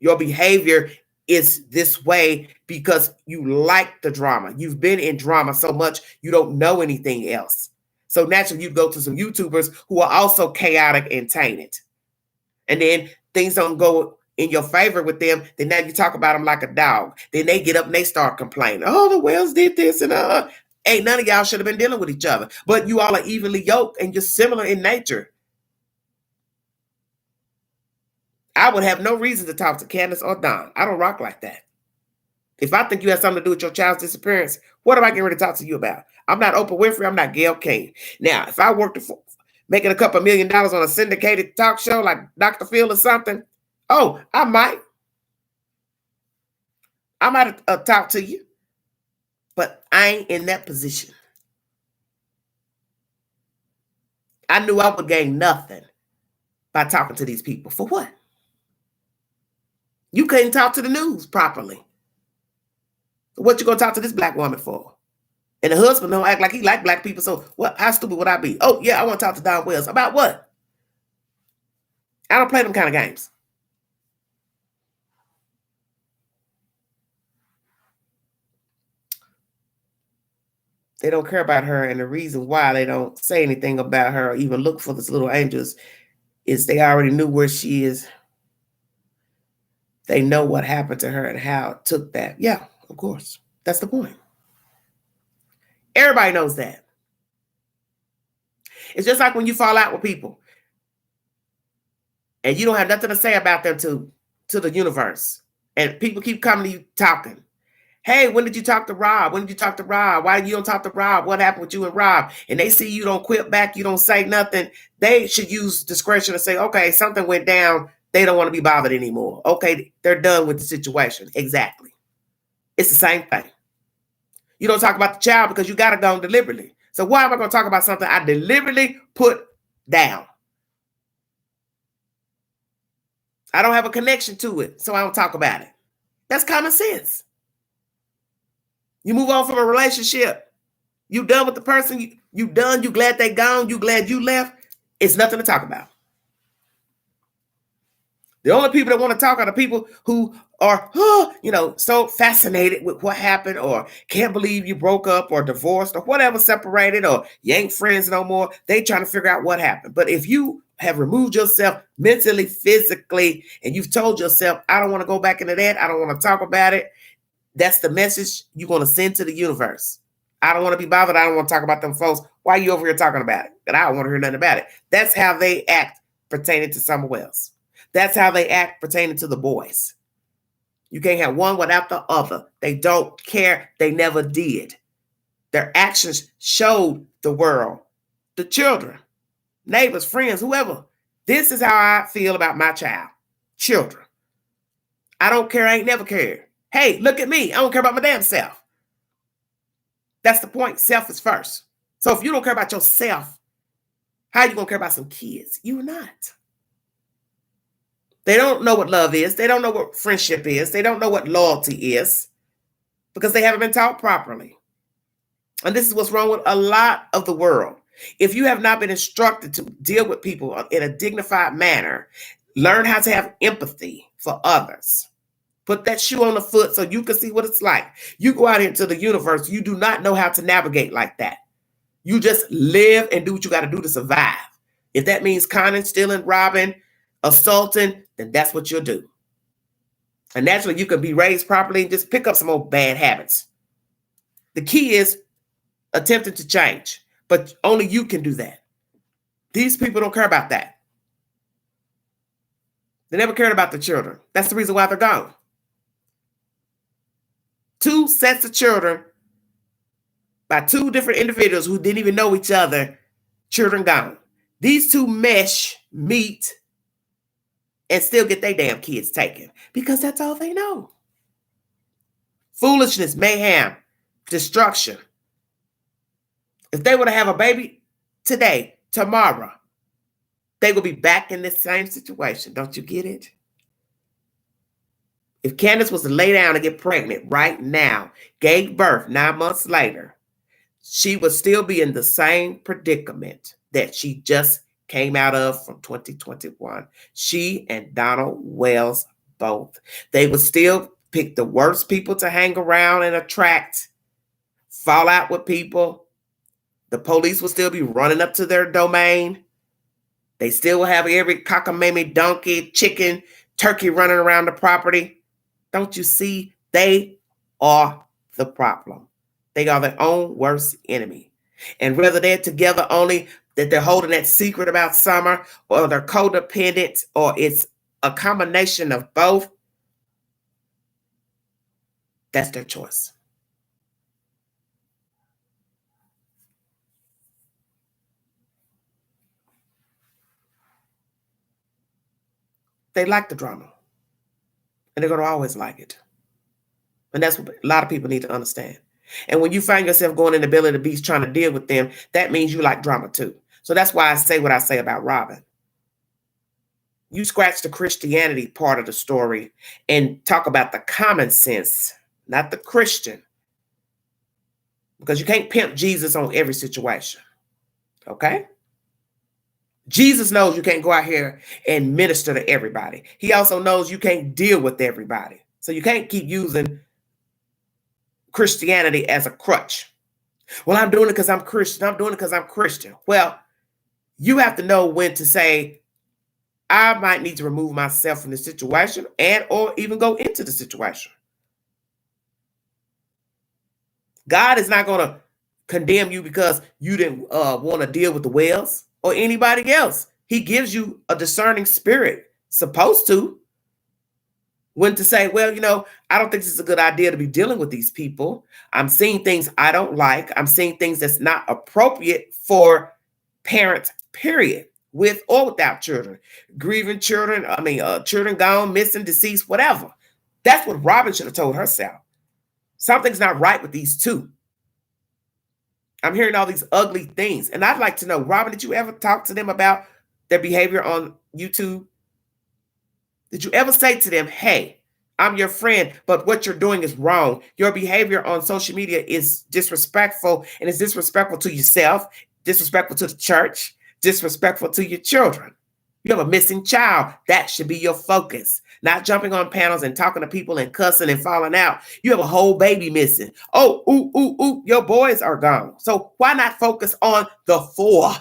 Your behavior is this way because you like the drama. You've been in drama so much, you don't know anything else. So naturally, you go to some YouTubers who are also chaotic and tainted. And then things don't go in your favor with them, then now you talk about them like a dog. Then they get up and they start complaining. Oh, the whales did this and ain't none of y'all should have been dealing with each other. But you all are evenly yoked and you're similar in nature. I would have no reason to talk to Candace or Don. I don't rock like that. If I think you have something to do with your child's disappearance, what am I getting ready to talk to you about? I'm not Oprah Winfrey. I'm not Gayle King. Now, if I worked making a couple $1 million on a syndicated talk show like Dr. Phil or something, oh, I might talk to you, but I ain't in that position. I knew I would gain nothing by talking to these people. For what? You couldn't talk to the news properly. What you gonna talk to this black woman for? And the husband don't act like he like black people. So what? How stupid would I be? Oh yeah, I want to talk to Don Wells about what? I don't play them kind of games. They don't care about her, and the reason why they don't say anything about her or even look for these little angels is they already knew where she is. They know what happened to her and how it took that. Yeah, of course. That's the point. Everybody knows that. It's just like when you fall out with people and you don't have nothing to say about them to the universe, and people keep coming to you talking. Hey, when did you talk to Rob? When did you talk to Rob? Why you don't talk to Rob? What happened with you and Rob? And they see you don't quit back, you don't say nothing. They should use discretion to say, okay, something went down. They don't want to be bothered anymore. Okay, they're done with the situation. Exactly. It's the same thing. You don't talk about the child because you got to go deliberately. So why am I going to talk about something I deliberately put down? I don't have a connection to it, so I don't talk about it. That's common sense. You move on from a relationship. You done with the person. You done. You glad they gone. You glad you left. It's nothing to talk about. The only people that want to talk are the people who are, so fascinated with what happened, or can't believe you broke up or divorced or whatever, separated, or you ain't friends no more. They trying to figure out what happened. But if you have removed yourself mentally, physically, and you've told yourself, I don't want to go back into that, I don't want to talk about it, that's the message you're going to send to the universe. I don't want to be bothered. I don't want to talk about them folks. Why are you over here talking about it? And I don't want to hear nothing about it. That's how they act pertaining to someone else. That's how they act pertaining to the boys. You can't have one without the other. They don't care. They never did. Their actions showed the world, the children, neighbors, friends, whoever. This is how I feel about my child, children. I don't care. I ain't never cared. Hey, look at me. I don't care about my damn self. That's the point. Self is first. So if you don't care about yourself, how are you going to care about some kids? You're not. They don't know what love is. They don't know what friendship is. They don't know what loyalty is because they haven't been taught properly. And this is what's wrong with a lot of the world. If you have not been instructed to deal with people in a dignified manner, learn how to have empathy for others. Put that shoe on the foot so you can see what it's like. You go out into the universe, you do not know how to navigate like that. You just live and do what you got to do to survive. If that means conning, stealing, robbing, assaulting, then that's what you'll do. And naturally, you can be raised properly and just pick up some old bad habits. The key is attempting to change, but only you can do that. These people don't care about that. They never cared about the children. That's the reason why they're gone. 2 sets of children by 2 different individuals who didn't even know each other, children gone. These 2 meet, and still get their damn kids taken because that's all they know. Foolishness, mayhem, destruction. If they were to have a baby today, tomorrow, they will be back in this same situation. Don't you get it? If Candace was to lay down and get pregnant right now, gave birth 9 months later, she would still be in the same predicament that she just came out of from 2021. She and Donald Wells both. They would still pick the worst people to hang around and attract, fall out with people. The police will still be running up to their domain. They still will have every cockamamie, donkey, chicken, turkey running around the property. Don't you see? They are the problem. They are their own worst enemy. And whether they're together only that they're holding that secret about Summer, or they're codependent, or it's a combination of both, that's their choice. They like the drama. And they're going to always like it. And that's what a lot of people need to understand. And when you find yourself going in the belly of the beast trying to deal with them, that means you like drama too. So that's why I say what I say about Robin. You scratch the Christianity part of the story and talk about the common sense, not the Christian. Because you can't pimp Jesus on every situation. Okay? Jesus knows you can't go out here and minister to everybody. He also knows you can't deal with everybody. So you can't keep using Christianity as a crutch. Well, I'm doing it because I'm Christian. I'm doing it because I'm Christian. Well, you have to know when to say, I might need to remove myself from the situation and or even go into the situation. God is not going to condemn you because you didn't want to deal with the Wells or anybody else. He gives you a discerning spirit, supposed to, when to say, well, I don't think this is a good idea to be dealing with these people. I'm seeing things I don't like. I'm seeing things that's not appropriate for parents, period, with or without children, grieving children, children gone, missing, deceased, whatever. That's what Robin should have told herself. Something's not right with these 2. I'm hearing all these ugly things. And I'd like to know, Robin, did you ever talk to them about their behavior on YouTube? Did you ever say to them, hey, I'm your friend, but what you're doing is wrong. Your behavior on social media is disrespectful, and it's disrespectful to yourself, disrespectful to the church, disrespectful to your children. You have a missing child. That should be your focus. Not jumping on panels and talking to people and cussing and falling out. You have a whole baby missing. Oh, ooh, your boys are gone. So why not focus on the 4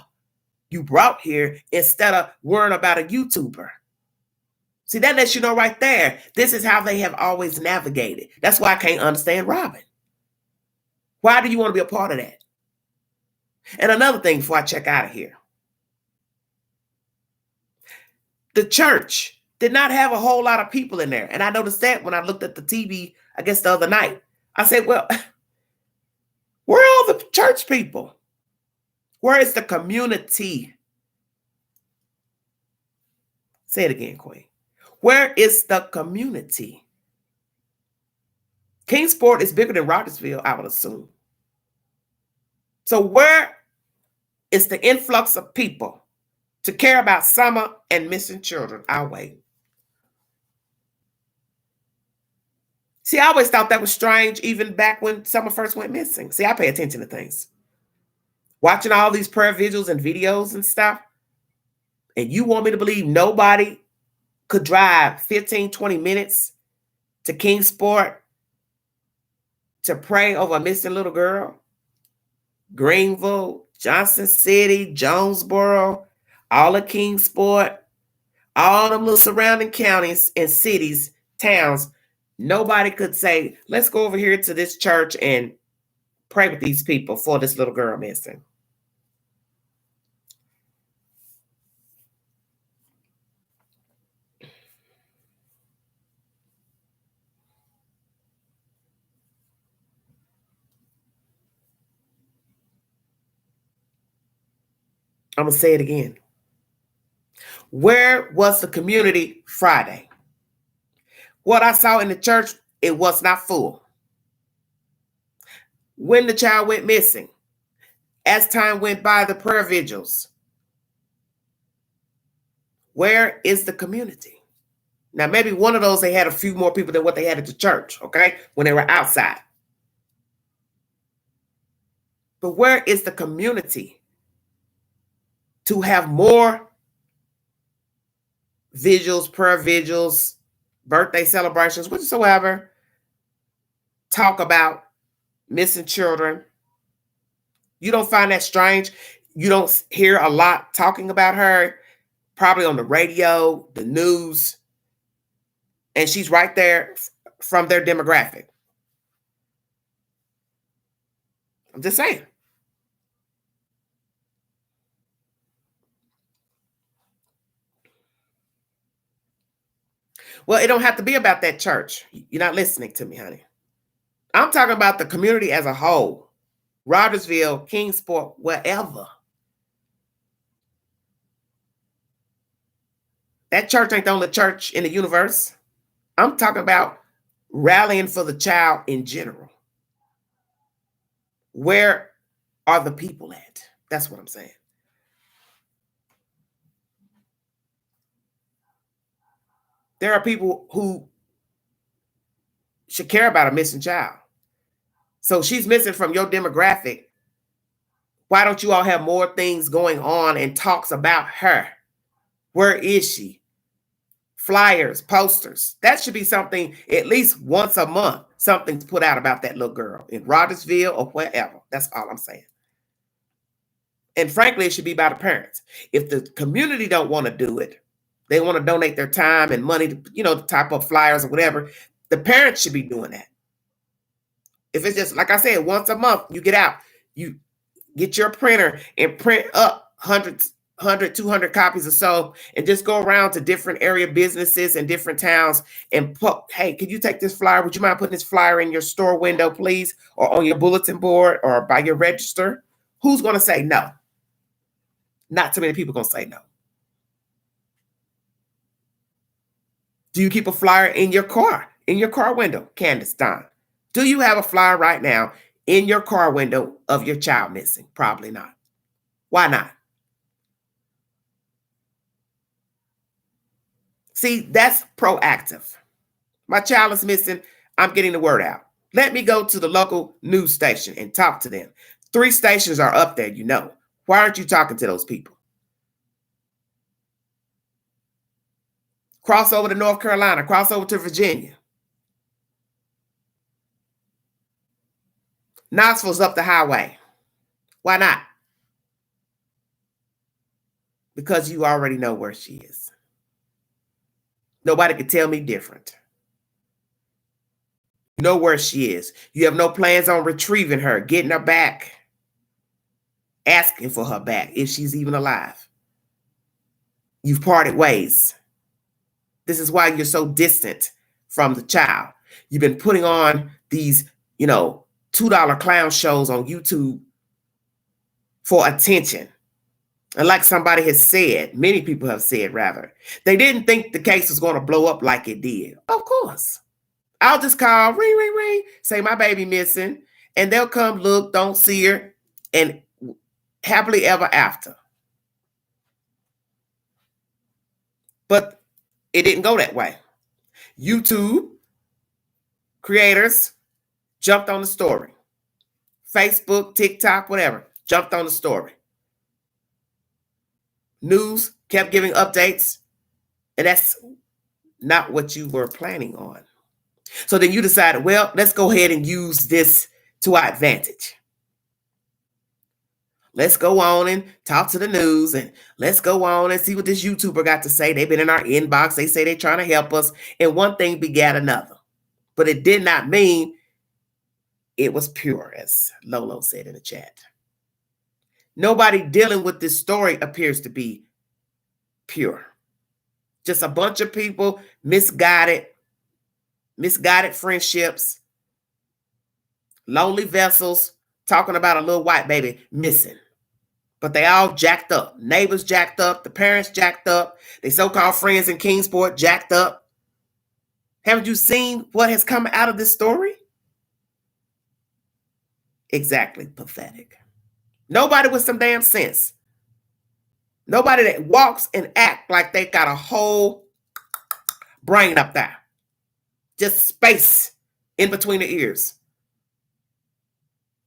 you brought here instead of worrying about a YouTuber? See, that lets you know right there, this is how they have always navigated. That's why I can't understand Robin. Why do you want to be a part of that? And another thing before I check out of here. The church did not have a whole lot of people in there. And I noticed that when I looked at the TV, I guess the other night. I said, well, where are all the church people? Where is the community? Say it again, Queen. Where is the community? Kingsport is bigger than Rogersville, I would assume. So where is the influx of people to care about Summer and missing children? I'll wait. See, I always thought that was strange, even back when Summer first went missing. See, I pay attention to things. Watching all these prayer vigils and videos and stuff, and you want me to believe nobody could drive 15, 20 minutes to Kingsport to pray over a missing little girl? Greenville, Johnson City, Jonesboro, all of Kingsport, all them little surrounding counties and cities, towns, nobody could say, let's go over here to this church and pray with these people for this little girl missing. I'm going to say it again. Where was the community Friday? What I saw in the church, it was not full. When the child went missing, as time went by, the prayer vigils. Where is the community? Now, maybe one of those, they had a few more people than what they had at the church, okay, when they were outside. But where is the community to have more vigils, prayer vigils, birthday celebrations, whatsoever, talk about missing children? You don't find that strange? You don't hear a lot talking about her, probably on the radio, the news, and she's right there from their demographic. I'm just saying. Well, it don't have to be about that church. You're not listening to me, honey. I'm talking about the community as a whole. Rogersville, Kingsport, wherever. That church ain't the only church in the universe. I'm talking about rallying for the child in general. Where are the people at? That's what I'm saying. There are people who should care about a missing child. So she's missing from your demographic. Why don't you all have more things going on and talks about her? Where is she? Flyers, posters. That should be something at least once a month. Something's put out about that little girl in Rogersville or wherever. That's all I'm saying. And frankly, it should be by the parents. If the community don't want to do it, they want to donate their time and money to, to type up flyers or whatever, the parents should be doing that. If it's just, like I said, once a month, you get out, you get your printer and print up 100, 200 copies or so, and just go around to different area businesses and different towns and put, hey, could you take this flyer? Would you mind putting this flyer in your store window, please? Or on your bulletin board or by your register? Who's going to say no? Not too many people going to say no. Do you keep a flyer in your car window? Candace, Don, do you have a flyer right now in your car window of your child missing? Probably not. Why not? See, that's proactive. My child is missing. I'm getting the word out. Let me go to the local news station and talk to them. 3 stations are up there, Why aren't you talking to those people? cross over to North Carolina, cross over to Virginia. Knoxville's up the highway. Why not? Because you already know where she is. Nobody can tell me different. You know where she is. You have no plans on retrieving her, getting her back, asking for her back if she's even alive. You've parted ways. This is why you're so distant from the child. You've been putting on these, $2 clown shows on YouTube for attention. And like somebody has said, many people have said rather, they didn't think the case was going to blow up like it did. Of course. I'll just call, ring, ring, ring, say my baby missing, and they'll come look, don't see her, and happily ever after. But it didn't go that way. YouTube creators jumped on the story. Facebook, TikTok, whatever, jumped on the story. News kept giving updates, and that's not what you were planning on. So then you decided, well, let's go ahead and use this to our advantage. Let's go on and talk to the news, and let's go on and see what this YouTuber got to say. They've been in our inbox. They say they're trying to help us, and one thing begat another. But it did not mean it was pure, as Lolo said in the chat. Nobody dealing with this story appears to be pure. Just a bunch of people, misguided friendships, lonely vessels, talking about a little white baby missing. But they all jacked up. Neighbors jacked up. The parents jacked up. They so-called friends in Kingsport jacked up. Haven't you seen what has come out of this story? Exactly pathetic. Nobody with some damn sense. Nobody that walks and acts like they got a whole brain up there. Just space in between the ears.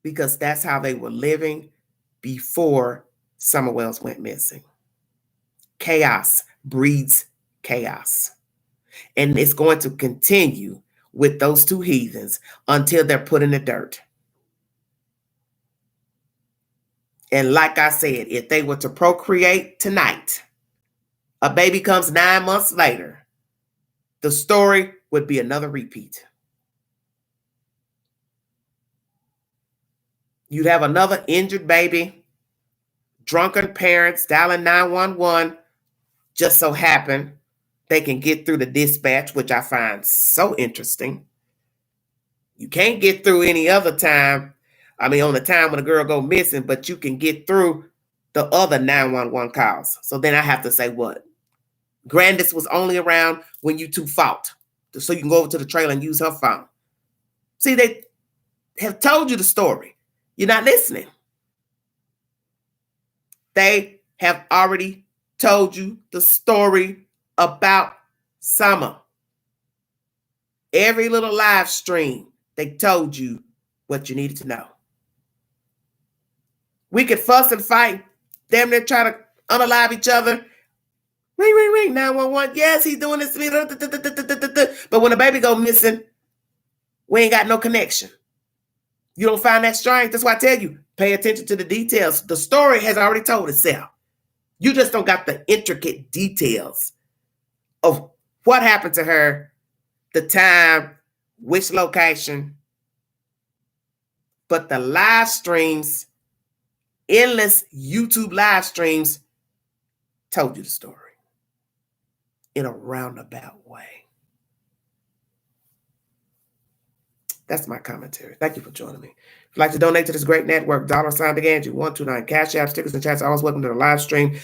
Because that's how they were living before Summer Wells went missing. Chaos breeds chaos. And it's going to continue with those two heathens until they're put in the dirt. And like I said, if they were to procreate tonight, a baby comes 9 months later, the story would be another repeat. You'd have another injured baby, drunken parents dialing 911, just so happen they can get through the dispatch, which I find so interesting. You can't get through any other time. On the time when a girl go missing, but you can get through the other 911 calls. So then I have to say what? Grandis was only around when you two fought. So you can go over to the trailer and use her phone. See, they have told you the story. You're not listening. They have already told you the story about Summer. Every little live stream, they told you what you needed to know. We could fuss and fight, damn near try to unalive each other. Ring, ring, ring, 911. Yes, he's doing this to me. But when a baby go missing, we ain't got no connection. You don't find that strange. That's why I tell you, pay attention to the details. The story has already told itself. You just don't got the intricate details of what happened to her, the time, which location. But the live streams, endless YouTube live streams, told you the story in a roundabout way. That's my commentary. Thank you for joining me. If you'd like to donate to this great network, $BigAndrew129 Cash App, stickers and chats, always welcome to the live stream.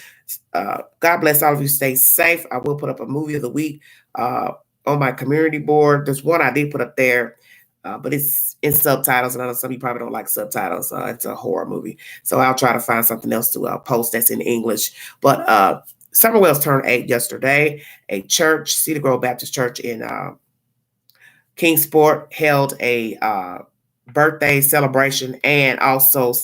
God bless all of you. Stay safe. I will put up a movie of the week on my community board. There's one I did put up there, but it's in subtitles, and I know some of you probably don't like subtitles. It's a horror movie. So I'll try to find something else to post that's in English. But Summer Wells turned 8 yesterday. A church, Cedar Grove Baptist Church in Kingsport, held a birthday celebration and also /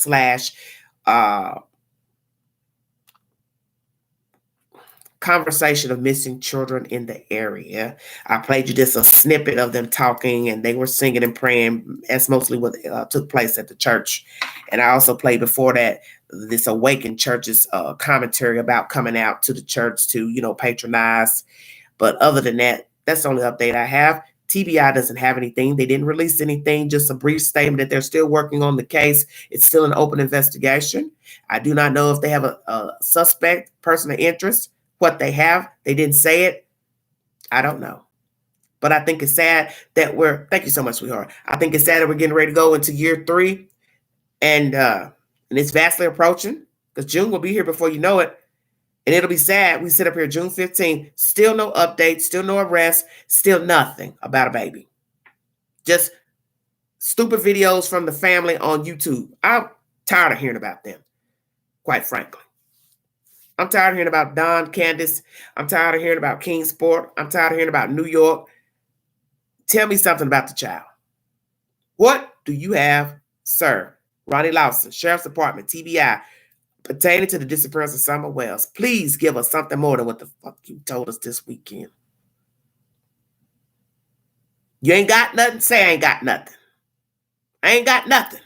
conversation of missing children in the area. I played you just a snippet of them talking, and they were singing and praying. That's mostly what took place at the church. And I also played before that this Awakened Church's commentary about coming out to the church to, patronize. But other than that, that's the only update I have. TBI doesn't have anything. They didn't release anything, just a brief statement that they're still working on the case. It's still an open investigation. I do not know if they have a suspect, person of interest, what they have. They didn't say it. I don't know. But I think it's sad that thank you so much, sweetheart. I think it's sad that we're getting ready to go into year 3. And it's vastly approaching because June will be here before you know it. And it'll be sad. We sit up here June 15th, still no updates, still no arrest, still nothing about a baby. Just stupid videos from the family on YouTube. I'm tired of hearing about them, quite frankly. I'm tired of hearing about Don, Candace. I'm tired of hearing about Kingsport. I'm tired of hearing about New York. Tell me something about the child. What do you have, sir? Ronnie Lawson, Sheriff's Department, TBI, pertaining to the disappearance of Summer Wells. Please give us something more than what the fuck you told us this weekend. You ain't got nothing? Say I ain't got nothing. I ain't got nothing.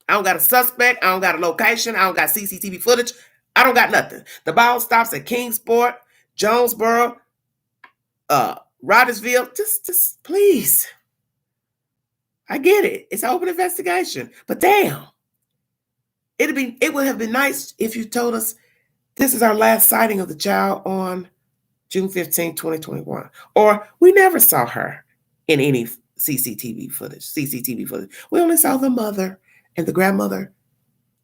I don't got a suspect. I don't got a location. I don't got CCTV footage. I don't got nothing. The ball stops at Kingsport, Jonesboro, Rogersville. Just please. I get it. It's an open investigation. But damn. It would have been nice if you told us this is our last sighting of the child on June 15, 2021. Or we never saw her in any CCTV footage. We only saw the mother and the grandmother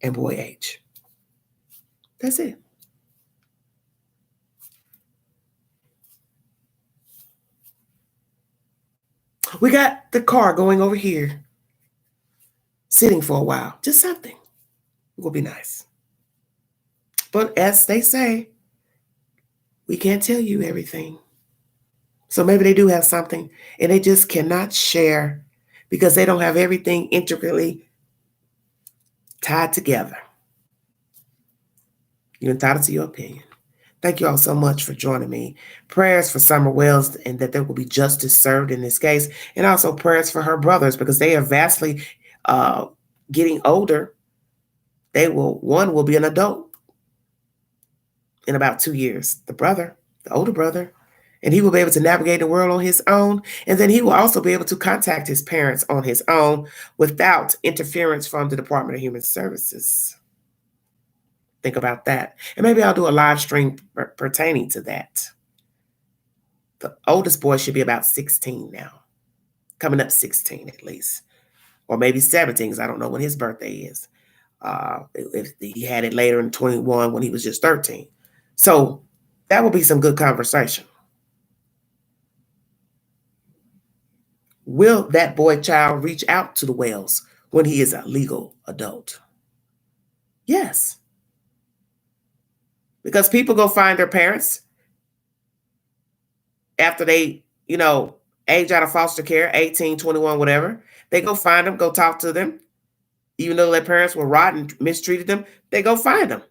and boy H. That's it. We got the car going over here, sitting for a while. Just something. It will be nice. But as they say, we can't tell you everything. So maybe they do have something and they just cannot share because they don't have everything intricately tied together. You're entitled to your opinion. Thank you all so much for joining me. Prayers for Summer Wells and that there will be justice served in this case. And also prayers for her brothers because they are vastly getting older. One will be an adult in about 2 years. The older brother, and he will be able to navigate the world on his own. And then he will also be able to contact his parents on his own without interference from the Department of Human Services. Think about that. And maybe I'll do a live stream pertaining to that. The oldest boy should be about 16 now, coming up 16 at least, or maybe 17, because I don't know when his birthday is. If he had it later in 21 when he was just 13. So that will be some good conversation. Will that boy child reach out to the Wells when he is a legal adult? Yes. Because people go find their parents after they, age out of foster care, 18, 21, whatever. They go find them, go talk to them. Even though their parents were rotten, mistreated them, they go find them.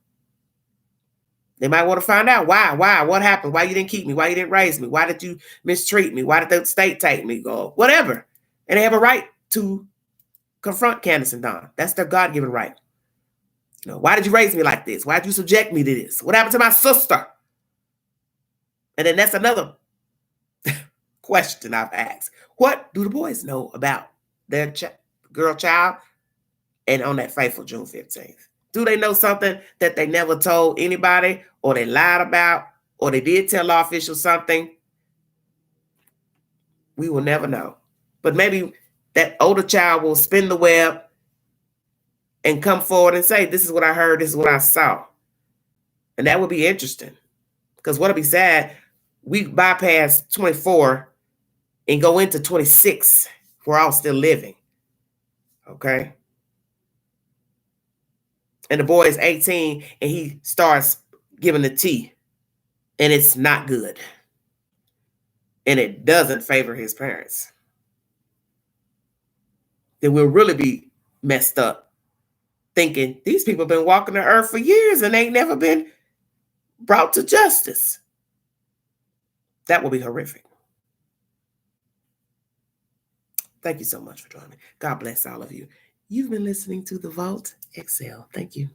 They might want to find out why, what happened, why you didn't keep me, why you didn't raise me, why did you mistreat me, why did the state take me, or whatever. And they have a right to confront Candace and Don. That's their God-given right. Why did you raise me like this? Why did you subject me to this? What happened to my sister? And then that's another question I've asked. What do the boys know about their girl child? And on that fateful June 15th, do they know something that they never told anybody, or they lied about, or they did tell law officials something? We will never know. But maybe that older child will spin the web and come forward and say, this is what I heard, this is what I saw. And that would be interesting. Because what'll be sad, we bypass 24 and go into 26. We're all still living. Okay? And the boy is 18 and he starts giving the tea. And it's not good. And it doesn't favor his parents. Then we'll really be messed up thinking these people have been walking the earth for years and ain't never been brought to justice. That will be horrific. Thank you so much for joining me. God bless all of you. You've been listening to The Vault Excel. Thank you.